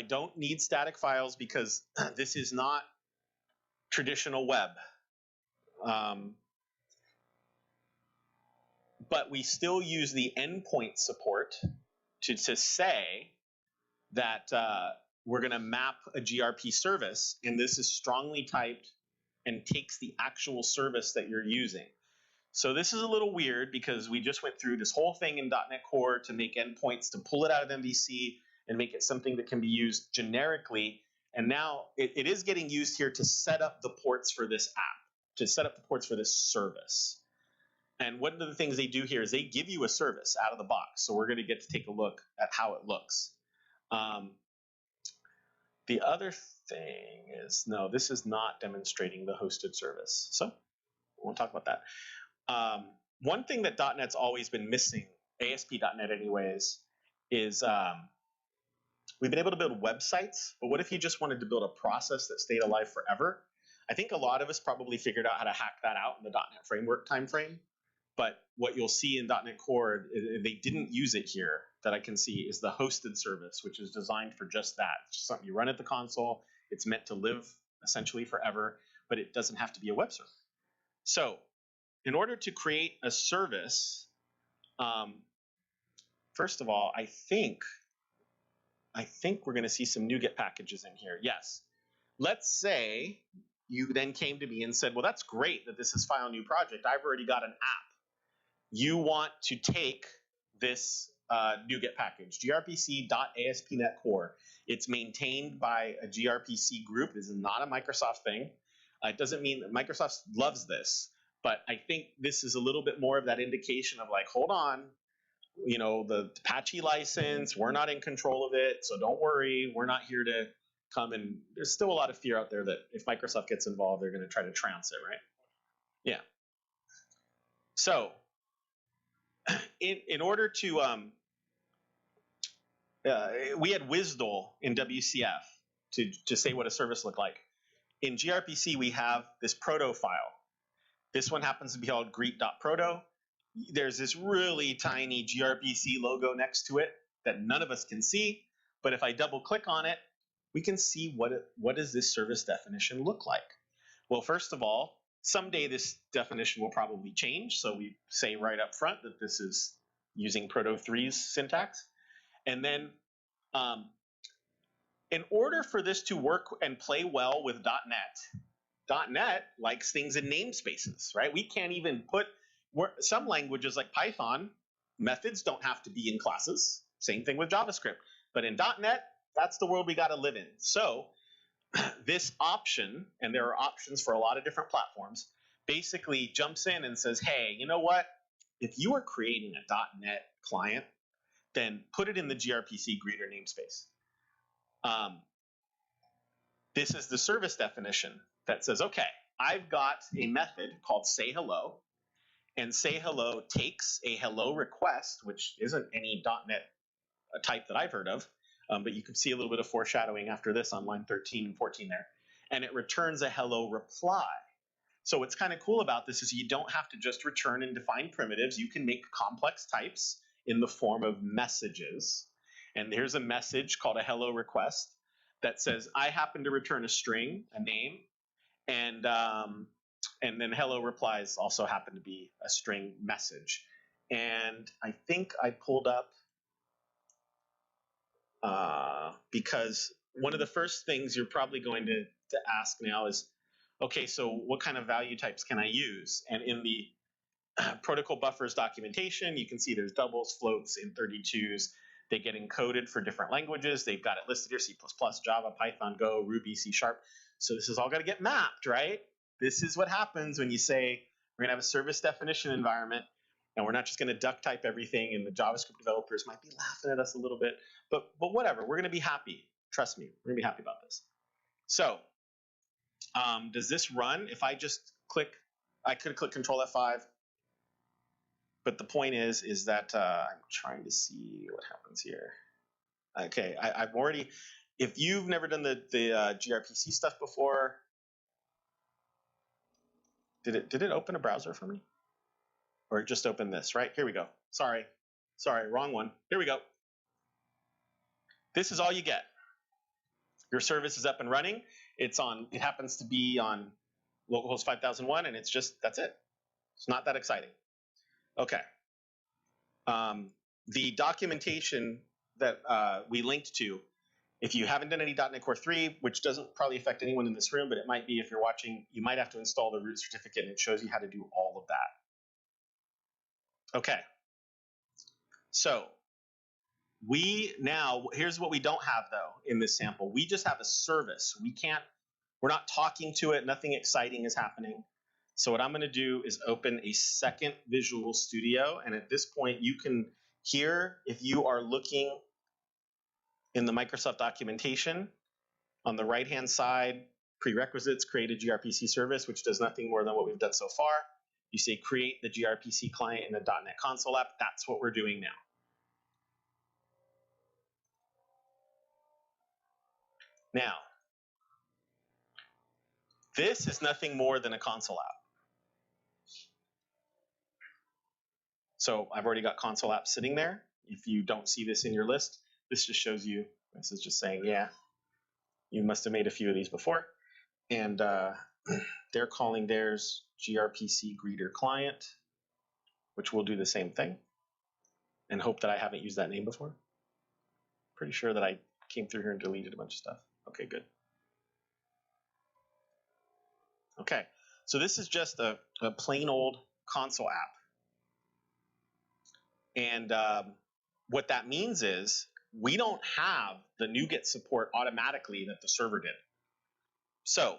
don't need static files because this is not traditional web. But we still use the endpoint support to say that we're going to map a gRPC service, and this is strongly typed and takes the actual service that you're using. So this is a little weird because we just went through this whole thing in .NET Core to make endpoints, to pull it out of MVC and make it something that can be used generically. And now it is getting used here to set up the ports for this app, to set up the ports for this service. And one of the things they do here is they give you a service out of the box. So we're going to get to take a look at how it looks. The other thing is, no, this is not demonstrating the hosted service. So we won't talk about that. One thing that .NET's always been missing, ASP.NET anyways, is we've been able to build websites. But what if you just wanted to build a process that stayed alive forever? I think a lot of us probably figured out how to hack that out in the .NET Framework timeframe. But what you'll see in .NET Core, they didn't use it here, that I can see, is the hosted service, which is designed for just that. It's just something you run at the console. It's meant to live essentially forever, but it doesn't have to be a web server. So in order to create a service, first of all, I think we're going to see some NuGet packages in here. Yes. Let's say you then came to me and said, well, that's great that this is file new project. I've already got an app. You want to take this NuGet package, gRPC.ASP.NET Core. It's maintained by a gRPC group. This is not a Microsoft thing. It doesn't mean that Microsoft loves this, but I think this is a little bit more of that indication of like, hold on, you know, the Apache license, we're not in control of it, so don't worry, we're not here to come and there's still a lot of fear out there that if Microsoft gets involved, they're going to try to trounce it, right? Yeah. So in order to, we had WSDL in WCF to say what a service looked like. In gRPC, we have this proto file. This one happens to be called greet.proto. There's this really tiny gRPC logo next to it that none of us can see. But if I double click on it, we can see what does this service definition look like. Well, first of all, someday this definition will probably change. So we say right up front that this is using Proto 3's syntax. And then in order for this to work and play well with .NET likes things in namespaces, right? We can't even put, some languages like Python, methods don't have to be in classes. Same thing with JavaScript. But in .NET, that's the world we got to live in. So this option, and there are options for a lot of different platforms, basically jumps in and says, hey, you know what? If you are creating a .NET client, then put it in the gRPC greeter namespace. This is the service definition that says, okay, I've got a method called sayHello, and sayHello takes a hello request, which isn't any .NET type that I've heard of, but you can see a little bit of foreshadowing after this on line 13 and 14 there, and it returns a hello reply. So what's kind of cool about this is you don't have to just return and define primitives. You can make complex types in the form of messages. And here's a message called a hello request that says, I happen to return a string, a name, and then hello replies also happen to be a string message. And I think I pulled up, because one of the first things you're probably going to ask now is, okay, so what kind of value types can I use? And in the protocol buffers documentation, you can see there's doubles, floats, and 32s. They get encoded for different languages. They've got it listed here: C++, Java, Python, Go, Ruby, C#. So this is all got to get mapped, right? This is what happens when you say we're going to have a service definition environment, and we're not just going to duck type everything, and the JavaScript developers might be laughing at us a little bit, but whatever. We're going to be happy. Trust me, we're going to be happy about this. So does this run? If I just click, I could click Control F5. But the point is that I'm trying to see what happens here. Okay, I've already, if you've never done the gRPC stuff before, did it open a browser for me? Or it just opened this, right? Here we go. Sorry, wrong one. Here we go. This is all you get. Your service is up and running. It happens to be on localhost 5001, and it's just, that's it. It's not that exciting. Okay. The documentation that we linked to, if you haven't done any .NET Core 3, which doesn't probably affect anyone in this room, but it might be if you're watching, you might have to install the root certificate, and it shows you how to do all of that. Okay. So here's what we don't have though in this sample. We just have a service. We're not talking to it. Nothing exciting is happening. So what I'm going to do is open a second Visual Studio. And at this point, you can hear, if you are looking in the Microsoft documentation, on the right-hand side, prerequisites, create a gRPC service, which does nothing more than what we've done so far. You say create the gRPC client in the .NET Console app. That's what we're doing now. Now, this is nothing more than a console app. So I've already got console apps sitting there. If you don't see this in your list, this just shows you, this is just saying, yeah, you must have made a few of these before. And they're calling theirs gRPC greeter client, which will do the same thing, and hope that I haven't used that name before. Pretty sure that I came through here and deleted a bunch of stuff. Okay, good. Okay, so this is just a plain old console app. And what that means is we don't have the NuGet support automatically that the server did. So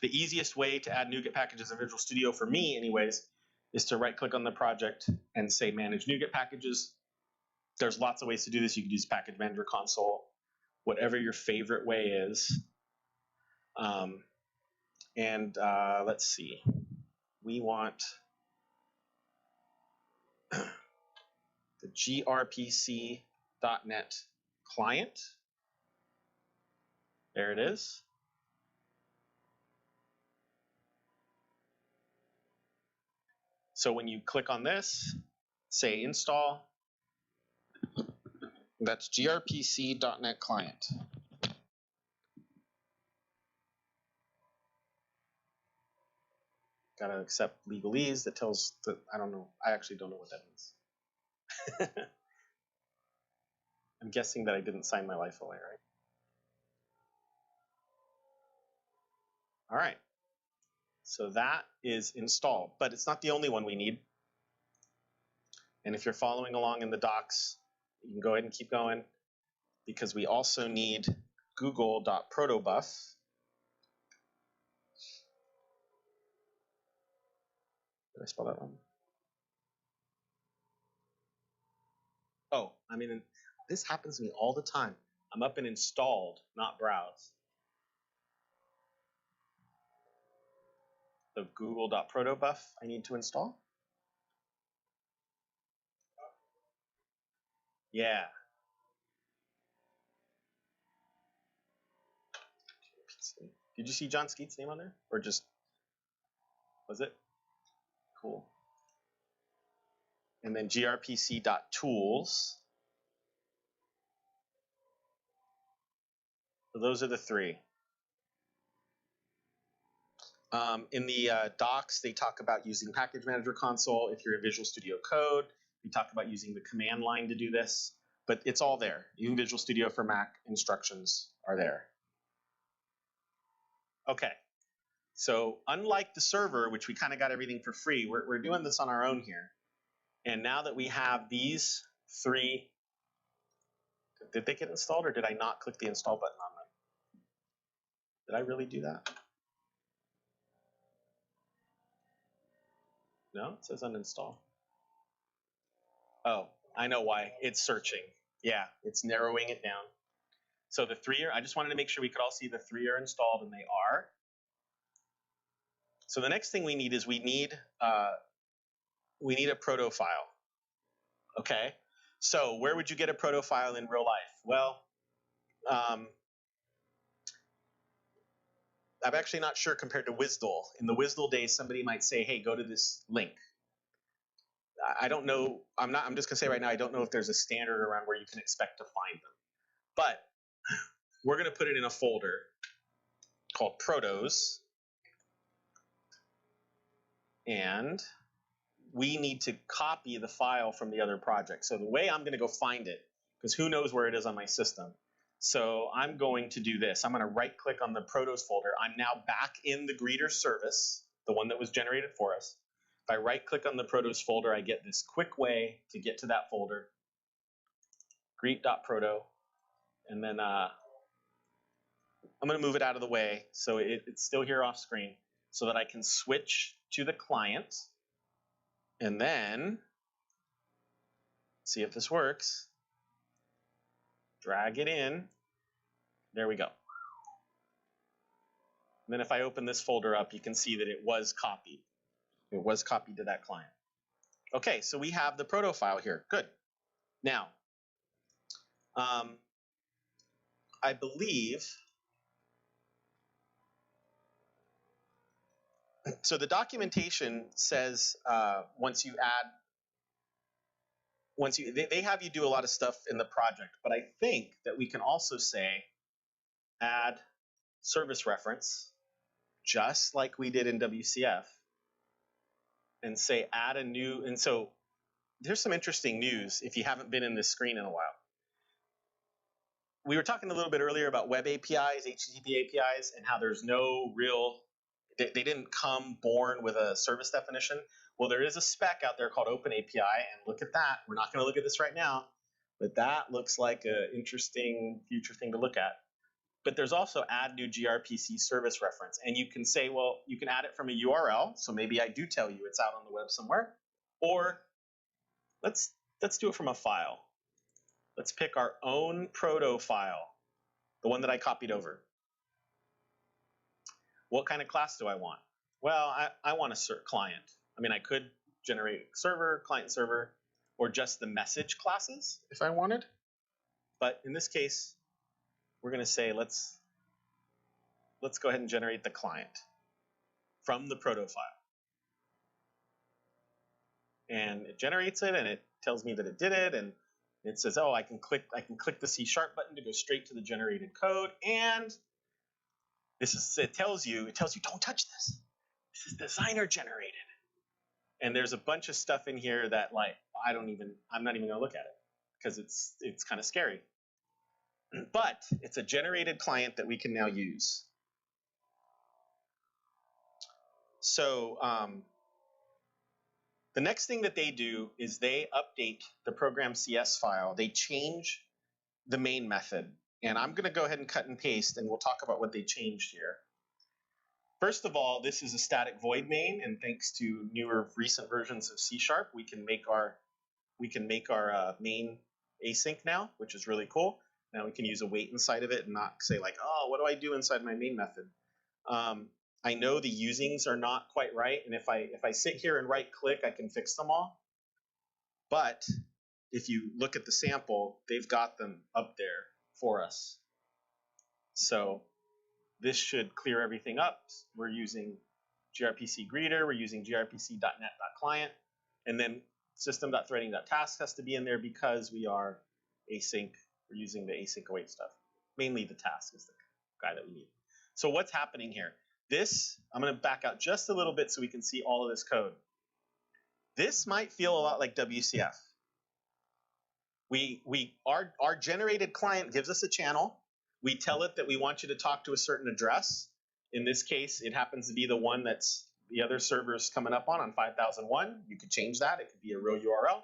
the easiest way to add NuGet packages in Visual Studio, for me anyways, is to right-click on the project and say Manage NuGet Packages. There's lots of ways to do this. You can use Package Manager Console, whatever your favorite way is. Let's see. We want the gRPC.NET client. There it is. So when you click on this, say install, that's gRPC.NET client. Gotta accept legalese that tells that, I don't know, I actually don't know what that means. I'm guessing that I didn't sign my life away, right? All right. So that is installed, but it's not the only one we need. And if you're following along in the docs, you can go ahead and keep going, because we also need google.protobuf. Did I spell that wrong? Oh, I mean, this happens to me all the time. I'm up in installed, not browse. The google.protobuf I need to install. Yeah. Did you see John Skeet's name on there? Or just, was it? Cool. And then gRPC.tools. So those are the three. In the docs, they talk about using Package Manager Console. If you're in Visual Studio Code, we talk about using the command line to do this. But it's all there. Even Visual Studio for Mac instructions are there. Okay. So unlike the server, which we kind of got everything for free, we're doing this on our own here. And now that we have these three, did they get installed or did I not click the install button on them? Did I really do that? No, it says uninstall. Oh, I know why. It's searching. Yeah, it's narrowing it down. So the three are, I just wanted to make sure we could all see the three are installed, and they are. So the next thing we need is we need a proto file. Okay, so where would you get a proto file in real life? Well, I'm actually not sure compared to WSDL. In the WSDL days, somebody might say, hey, go to this link. I don't know. I'm just gonna say right now, I don't know if there's a standard around where you can expect to find them. But we're gonna put it in a folder called protos. And we need to copy the file from the other project. So the way I'm gonna go find it, because who knows where it is on my system. So I'm going to do this. I'm gonna right click on the protos folder. I'm now back in the greeter service, the one that was generated for us. If I right click on the protos folder, I get this quick way to get to that folder. Greet.proto. And then I'm gonna move it out of the way so it's still here off screen so that I can switch to the client. And then, see if this works. Drag it in. There we go. And then if I open this folder up, you can see that it was copied. It was copied to that client. Okay, so we have the proto file here. Good. Now, I believe, so the documentation says they have you do a lot of stuff in the project, but I think that we can also say add service reference, just like we did in WCF, and say add a new, and so there's some interesting news if you haven't been in this screen in a while. We were talking a little bit earlier about web APIs, HTTP APIs, and how there's no real, they didn't come born with a service definition. Well, there is a spec out there called Open API, and look at that. We're not going to look at this right now, but that looks like an interesting future thing to look at. But there's also add new gRPC service reference, and you can say, well, you can add it from a URL, so maybe I do tell you it's out on the web somewhere, or let's do it from a file. Let's pick our own proto file, the one that I copied over. What kind of class do I want? Well, I want a client. I mean, I could generate server, client server, or just the message classes if I wanted. But in this case, we're going to say let's go ahead and generate the client from the proto file. And it generates it, and it tells me that it did it, and it says, oh, I can click the C# button to go straight to the generated code, and it tells you don't touch this. This is designer generated. And there's a bunch of stuff in here that, like, I'm not even gonna look at it because it's kind of scary. But it's a generated client that we can now use. So the next thing that they do is they update the program CS file. They change the main method. And I'm going to go ahead and cut and paste, and we'll talk about what they changed here. First of all, this is a static void main, and thanks to newer recent versions of C#, we can make our main async now, which is really cool. Now we can use a wait inside of it and not say like, oh, what do I do inside my main method? I know the usings are not quite right, and if I sit here and right click, I can fix them all. But if you look at the sample, they've got them up there for us. So this should clear everything up. We're using gRPC greeter, we're using gRPC.net.client, and then system.threading.task has to be in there because we are async, we're using the async await stuff. Mainly the task is the guy that we need. So what's happening here? This, I'm going to back out just a little bit so we can see all of this code. This might feel a lot like WCF. Our generated client gives us a channel. We tell it that we want you to talk to a certain address. In this case, it happens to be the one that's the other server's coming up on 5001. You could change that. It could be a real URL.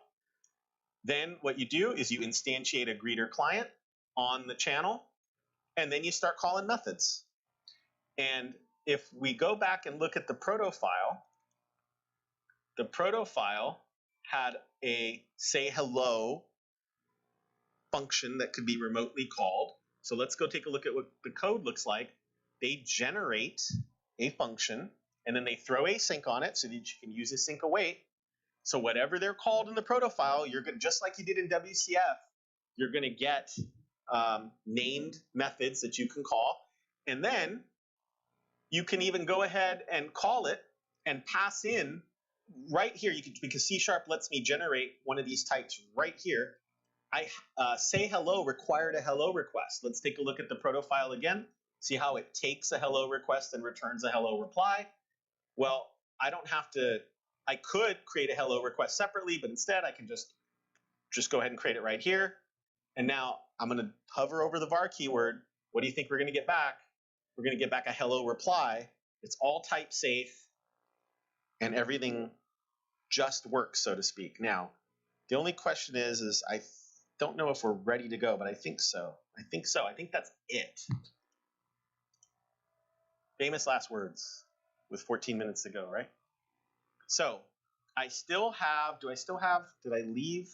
Then what you do is you instantiate a greeter client on the channel, and then you start calling methods. And if we go back and look at the proto file had a say hello function that could be remotely called. So let's go take a look at what the code looks like. They generate a function, and then they throw async on it so that you can use async await. So whatever they're called in the proto file, you're going just like you did in WCF, you're going to get named methods that you can call, and then you can even go ahead and call it and pass in right here. Because C# lets me generate one of these types right here. Say hello required a hello request. Let's take a look at the proto file again. See how it takes a hello request and returns a hello reply. Well, I don't have to. I could create a hello request separately, but instead I can just go ahead and create it right here. And now I'm going to hover over the var keyword. What do you think we're going to get back? We're going to get back a hello reply. It's all type safe, and everything just works, so to speak. Now, the only question is I don't know if we're ready to go, but I think so. I think so. I think that's it. Famous last words with 14 minutes to go, right? So I still have, did I leave?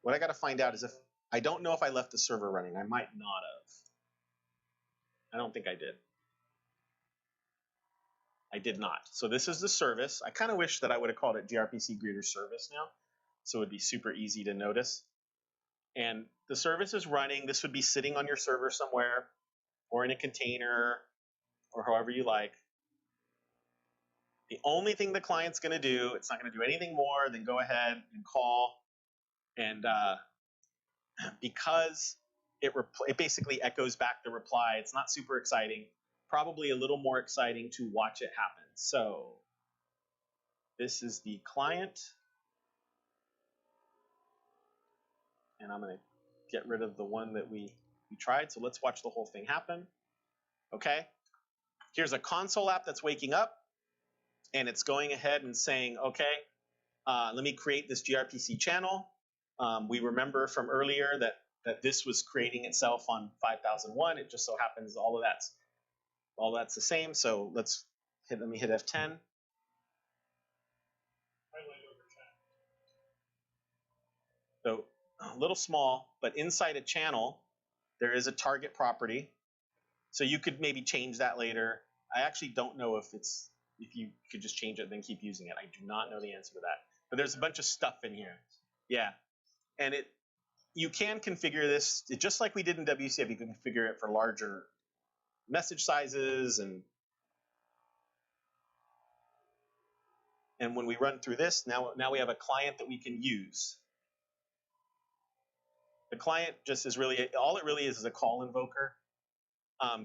What I got to find out is if, I don't know if I left the server running. I might not have. I don't think I did. I did not. So this is the service. I kind of wish that I would have called it gRPC greeter service now, so it would be super easy to notice. And the service is running. This would be sitting on your server somewhere or in a container or however you like. The only thing the client's going to do, it's not going to do anything more than go ahead and call. And because it basically echoes back the reply, it's not super exciting. Probably a little more exciting to watch it happen. So this is the client. And I'm going to get rid of the one that we tried. So let's watch the whole thing happen. Okay. Here's a console app that's waking up. And it's going ahead and saying, okay, let me create this gRPC channel. We remember from earlier that this was creating itself on 5001. It just so happens all that's the same. So let me hit F10. So a little small, but inside a channel, there is a target property. So you could maybe change that later. I actually don't know if you could just change it and then keep using it. I do not know the answer to that. But there's a bunch of stuff in here. Yeah. And you can configure this just like we did in WCF. You can configure it for larger message sizes, and when we run through this, now we have a client that we can use. The client just is really, all it really is a call invoker,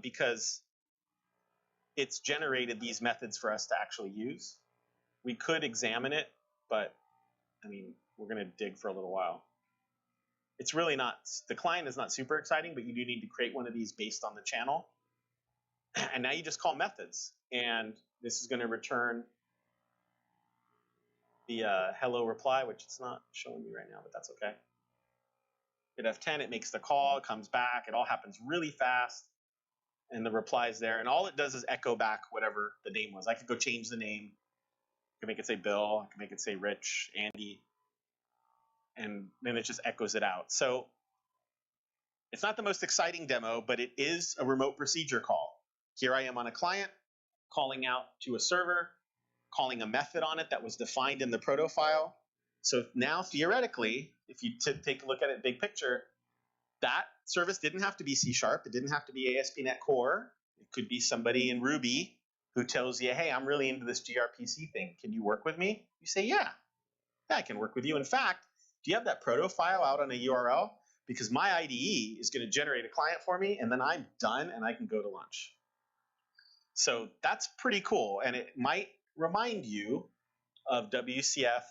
because it's generated these methods for us to actually use. We could examine it, but I mean, we're going to dig for a little while. It's really not, the client is not super exciting, but you do need to create one of these based on the channel. And now you just call methods, and this is going to return the hello reply, which it's not showing me right now, but that's okay. Hit F10, it makes the call, it comes back, it all happens really fast, and the reply is there, and all it does is echo back whatever the name was. I could go change the name. I could make it say Bill, I could make it say Rich, Andy, and then it just echoes it out. So it's not the most exciting demo, but it is a remote procedure call. Here I am on a client, calling out to a server, calling a method on it that was defined in the proto file. So now theoretically, if you take a look at it big picture, that service didn't have to be C#, it didn't have to be ASP.NET Core. It could be somebody in Ruby who tells you, hey, I'm really into this gRPC thing. Can you work with me? You say, yeah, I can work with you. In fact, do you have that proto file out on a URL? because my IDE is going to generate a client for me, and then I'm done and I can go to lunch. So that's pretty cool, and it might remind you of WCF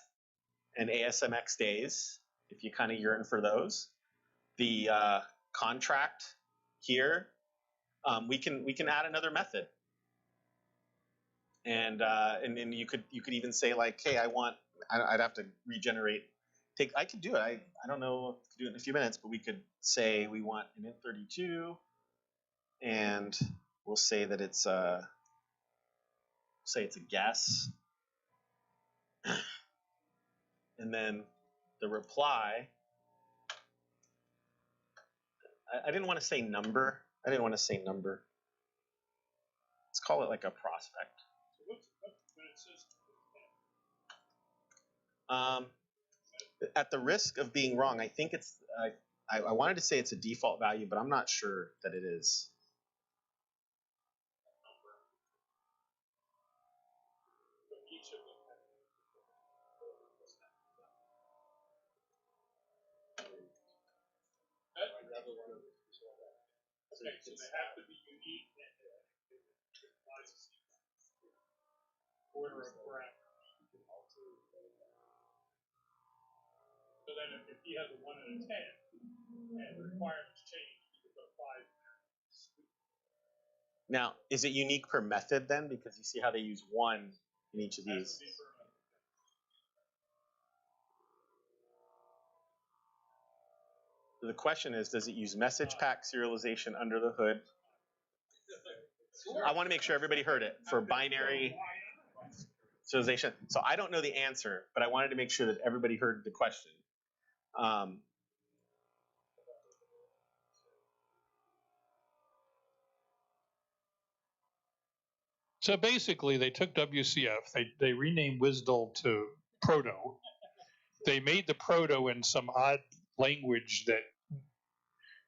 and ASMX days if you kind of yearn for those. The contract here, we can add another method, and then you could even say like, hey, I'd have to regenerate. I could do it. I don't know if I could do it in a few minutes, but we could say we want an int32, and we'll say that it's a guess, and then the reply. I didn't want to say number. Let's call it like a prospect. So when it says At the risk of being wrong, I think it's. I wanted to say it's a default value, but I'm not sure that it is. each of them okay, so they have to be unique and order of parameters. So then if he has a 1 and a 10 and the requirements change, you can put 5 there. Now, is it unique per method then? Because you see how they use 1 in each of these. The question is, does it use message pack serialization under the hood? I want to make sure everybody heard it for binary serialization. So I don't know the answer, but I wanted to make sure that everybody heard the question. So basically, they took WCF, they renamed WSDL to Proto. They made the Proto in some odd language that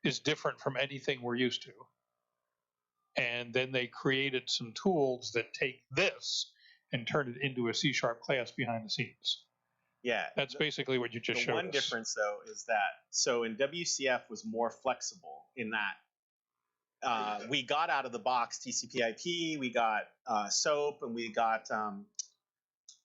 is different from anything we're used to. And then they created some tools that take this and turn it into a C# class behind the scenes. Yeah. That's basically what you just showed us. The one difference, though, is that, so in WCF was more flexible in that we got out of the box TCP/IP, we got SOAP, and we got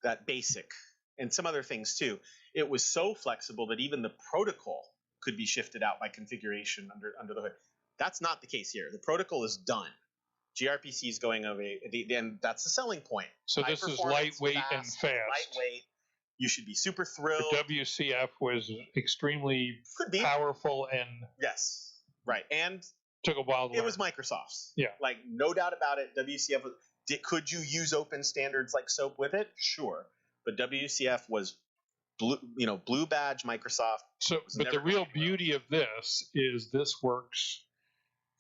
that basic, and some other things too. It was so flexible that even the protocol could be shifted out by configuration under the hood. That's not the case here. The protocol is done. gRPC is going away, and that's the selling point. So this is lightweight and fast. Lightweight. You should be super thrilled. But WCF was extremely powerful and yes, right, and took a while to learn. It was Microsoft's. Yeah, like no doubt about it. WCF was. Could you use open standards like SOAP with it? Sure, but WCF was blue badge Microsoft. So, but the real beauty of this is this works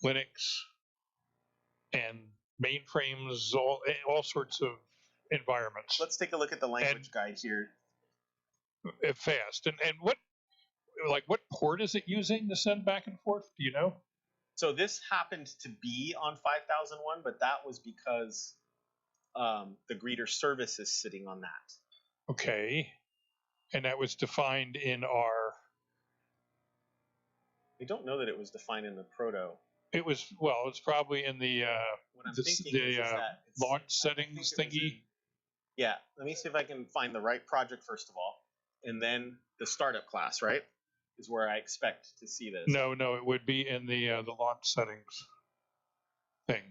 Linux and mainframes, all sorts of environments. Let's take a look at the language guide here. Fast. And what port is it using to send back and forth? Do you know? So this happened to be on 5001, but that was because the greeter service is sitting on that. Okay. And that was defined in our... I don't know that it was defined in the proto. It was, well, it's probably in the launch settings thingy. Yeah, let me see if I can find the right project first of all. And then the startup class, right, is where I expect to see this. No, it would be in the launch settings thing.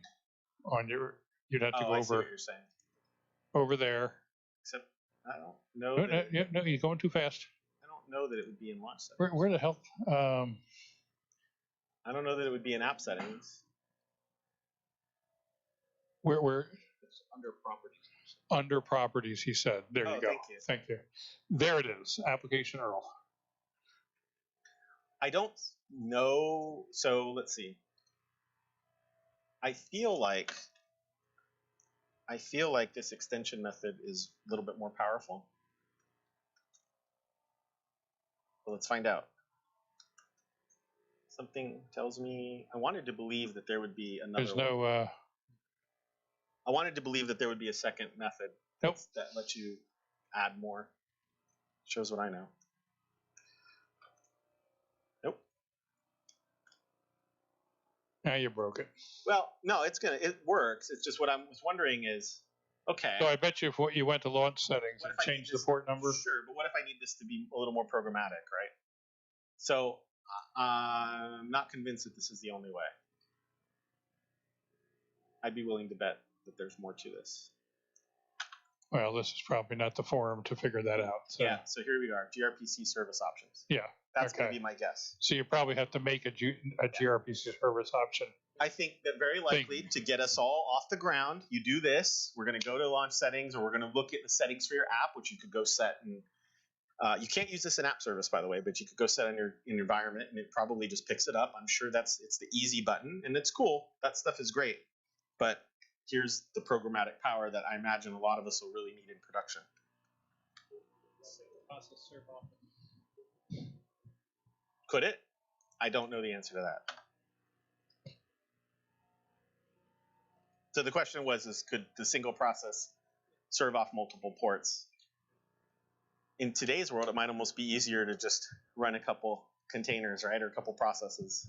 On your, you'd have to go I over. See what you're saying. Over there. Except I don't know. No, you're going too fast. I don't know that it would be in launch settings. Where the hell? I don't know that it would be in app settings. Where? It's under properties. Under properties, he said. There you go. Thank you. There it is. Application URL. I don't know. So let's see. I feel like this extension method is a little bit more powerful. Well, let's find out. Something tells me I wanted to believe that there would be another. There's no. I wanted to believe that there would be a second method. Nope. That lets you add more. Shows what I know. Nope. Now you broke it. Well, no, it works. It's just what I was wondering is, okay. So I bet you if you went to launch settings and changed the port number. Sure, but what if I need this to be a little more programmatic, right? So I'm not convinced that this is the only way. I'd be willing to bet that there's more to this. Well, this is probably not the forum to figure that out. So. Yeah, so here we are, gRPC service options. Yeah. That's going to be my guess. So you probably have to make a gRPC service option. I think that very likely to get us all off the ground, you do this. We're going to go to launch settings, or we're going to look at the settings for your app, which you could go set. And you can't use this in app service, by the way, but you could go set on your environment, and it probably just picks it up. I'm sure it's the easy button, and it's cool. That stuff is great. But here's the programmatic power that I imagine a lot of us will really need in production. Could it? I don't know the answer to that. So the question was, could the single process serve off multiple ports? In today's world, it might almost be easier to just run a couple containers, right, or a couple processes.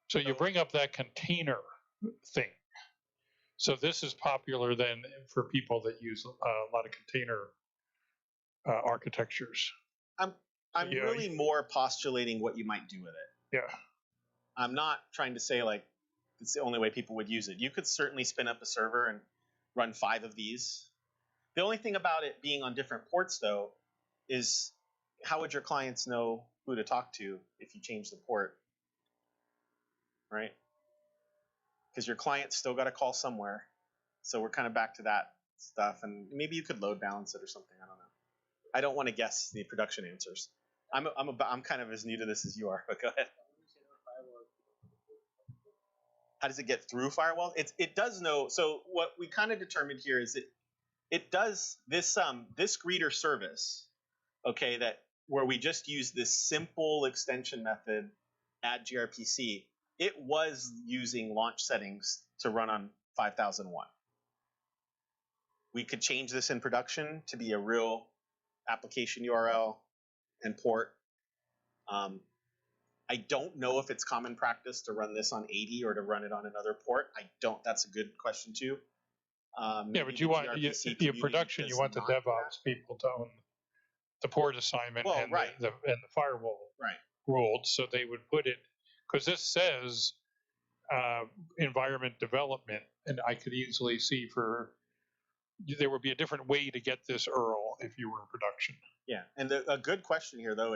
So you bring up that container thing. So this is popular then for people that use a lot of container architectures. I'm really more postulating what you might do with it. Yeah. I'm not trying to say like it's the only way people would use it. You could certainly spin up a server and run 5 of these. The only thing about it being on different ports, though, is how would your clients know who to talk to if you change the port, right? Because your client's still got to call somewhere. So we're kind of back to that stuff. And maybe you could load balance it or something. I don't know. I don't want to guess the production answers. I'm kind of as new to this as you are, but go ahead. How does it get through firewall? It does know. So what we kind of determined here is that it does this greeter service, okay, that where we just use this simple extension method, add gRPC. It was using launch settings to run on 5001. We could change this in production to be a real application URL and port. I don't know if it's common practice to run this on 80 or to run it on another port. That's a good question too. Yeah, but you want your production. You want the DevOps people to own the port assignment and the firewall ruled, so they would put it because this says environment development, and I could easily see there would be a different way to get this URL if you were in production. Yeah, and a good question here though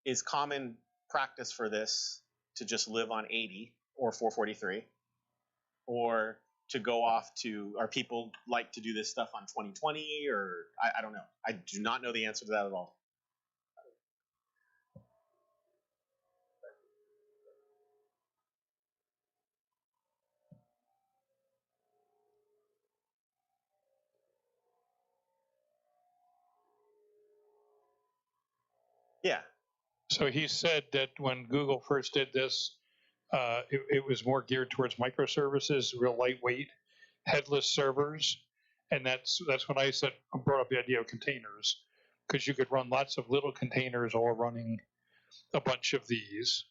is common practice for this to just live on 80 or 443, or to go off to, are people like to do this stuff on 2020, or I don't know. I do not know the answer to that at all. Yeah. So he said that when Google first did this, it was more geared towards microservices, real lightweight, headless servers, and that's when I brought up the idea of containers, because you could run lots of little containers all running a bunch of these,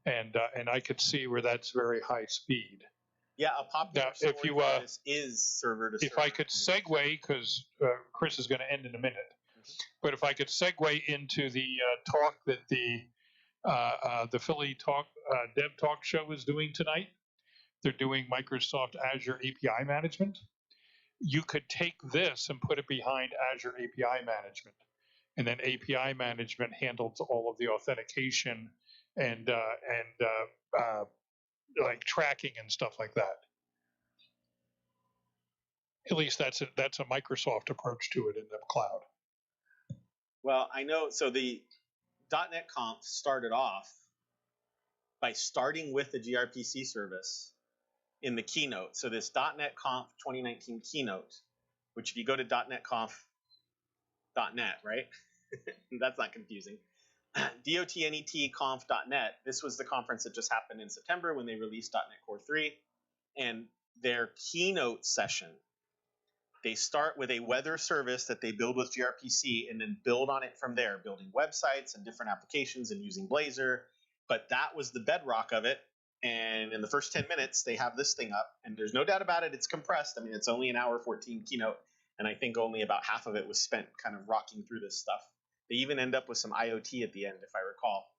and I could see where that's very high speed. Yeah, a popular story for this is server to server. If I could segue, because Chris is going to end in a minute, but if I could segue into the talk that the Philly Dev Talk show is doing tonight, they're doing Microsoft Azure API management. You could take this and put it behind Azure API management, and then API management handles all of the authentication and like tracking and stuff like that. At least that's a Microsoft approach to it in the cloud. Well, I know. So the .NET Conf started off by starting with the gRPC service in the keynote. So this .NET Conf 2019 keynote, which if you go to .NETconf.net, right? That's not confusing. .NETconf.net. This was the conference that just happened in September when they released .NET Core 3. And their keynote session, they start with a weather service that they build with gRPC and then build on it from there, building websites and different applications and using Blazor. But that was the bedrock of it. And in the first 10 minutes, they have this thing up. And there's no doubt about it, it's compressed. I mean, it's only an hour 14 keynote. And I think only about half of it was spent kind of rocking through this stuff. They even end up with some IoT at the end, if I recall.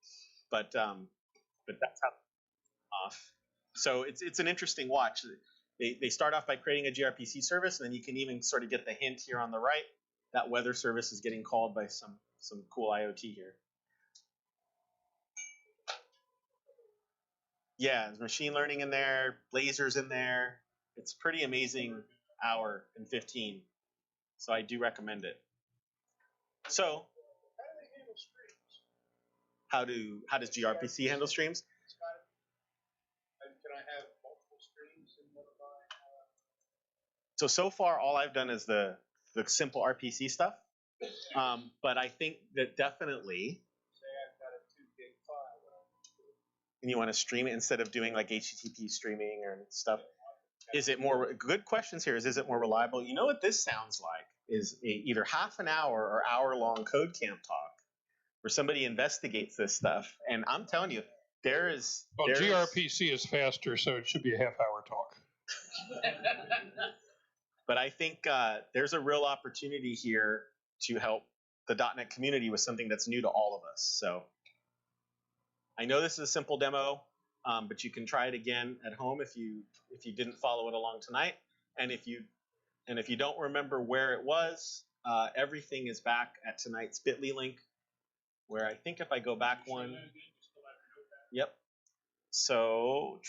But that's how off. So it's an interesting watch. They start off by creating a gRPC service, and then you can even sort of get the hint here on the right. That weather service is getting called by some cool IoT here. Yeah, there's machine learning in there, lasers in there. It's pretty amazing hour and 15. So I do recommend it. So how does gRPC handle streams? Can I have multiple streams in one of my? So far, all I've done is the simple RPC stuff. But I think that definitely. Say I've got a 2 gig file. And you want to stream it instead of doing like HTTP streaming or stuff. Is it more, good questions here, is it more reliable? You know what this sounds like is either half an hour or hour-long code camp talk where somebody investigates this stuff. And I'm telling you, Well, gRPC is faster, so it should be a half-hour talk. But I think there's a real opportunity here to help the .NET community with something that's new to all of us. So I know this is a simple demo, but you can try it again at home if you didn't follow it along tonight. And if you don't remember where it was, everything is back at tonight's bit.ly link, where I think if I go back one. Yep. So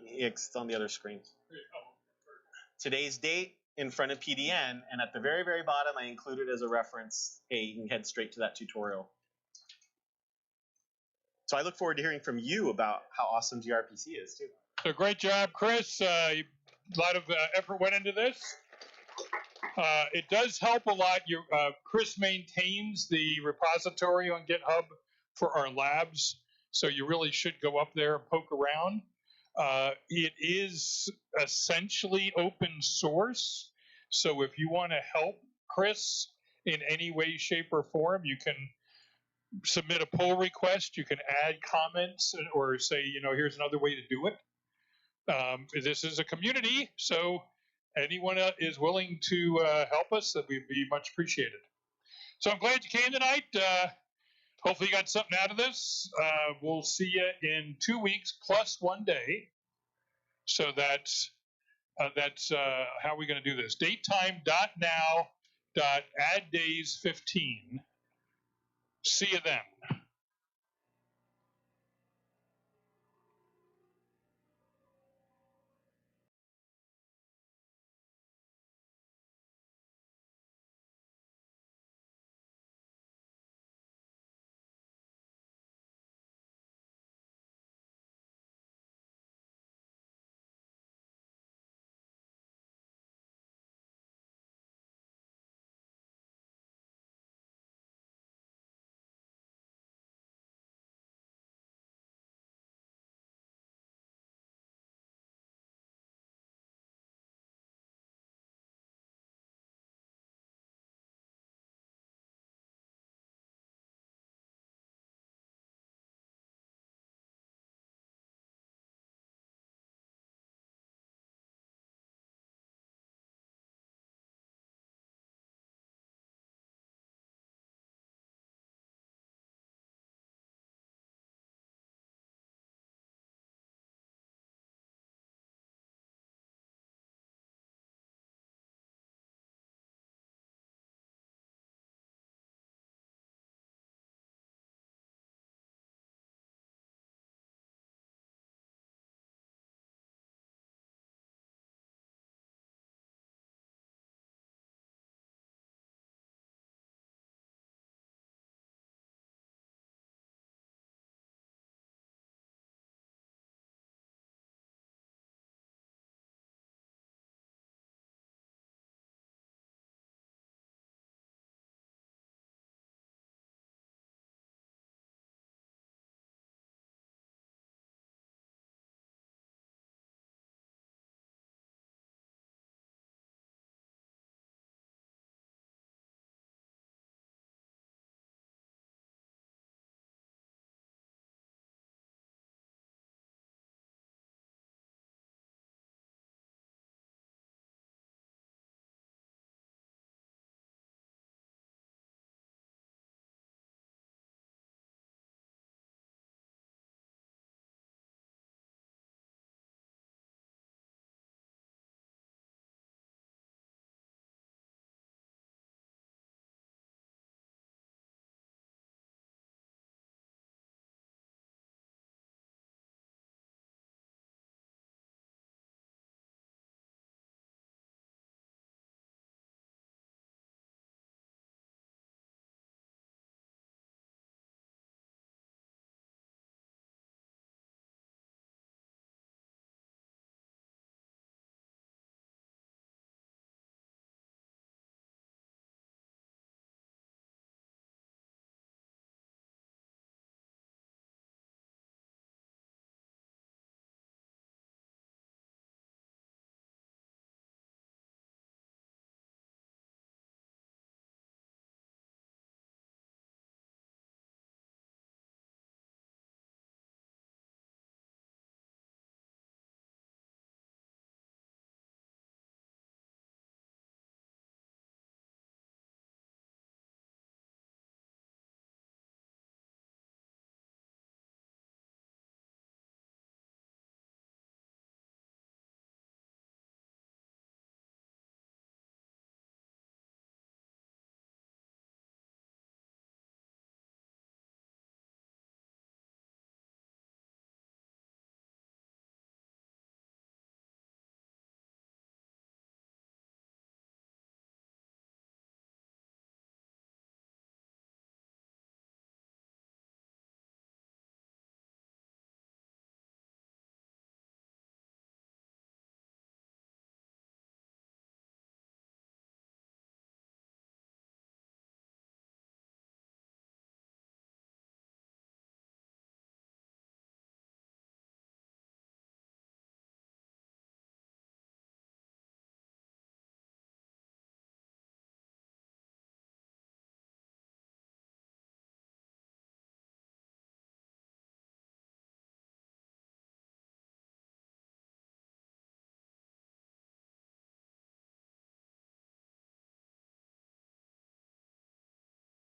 it's on the other screen. Today's date in front of PDN, and at the very, very bottom, I included as a reference, hey, you can head straight to that tutorial. So I look forward to hearing from you about how awesome gRPC is, too. So great job, Chris. A lot of effort went into this. It does help a lot. Chris maintains the repository on GitHub for our labs, so you really should go up there and poke around. It is essentially open source, so if you want to help Chris in any way, shape, or form, you can submit a pull request. You can add comments or say, here's another way to do it. This is a community, so anyone is willing to help us, that would be much appreciated. So I'm glad you came tonight. Hopefully you got something out of this. We'll see you in 2 weeks plus 1 day. So that's how we're going to do this. Datetime.now.adddays15. See you then.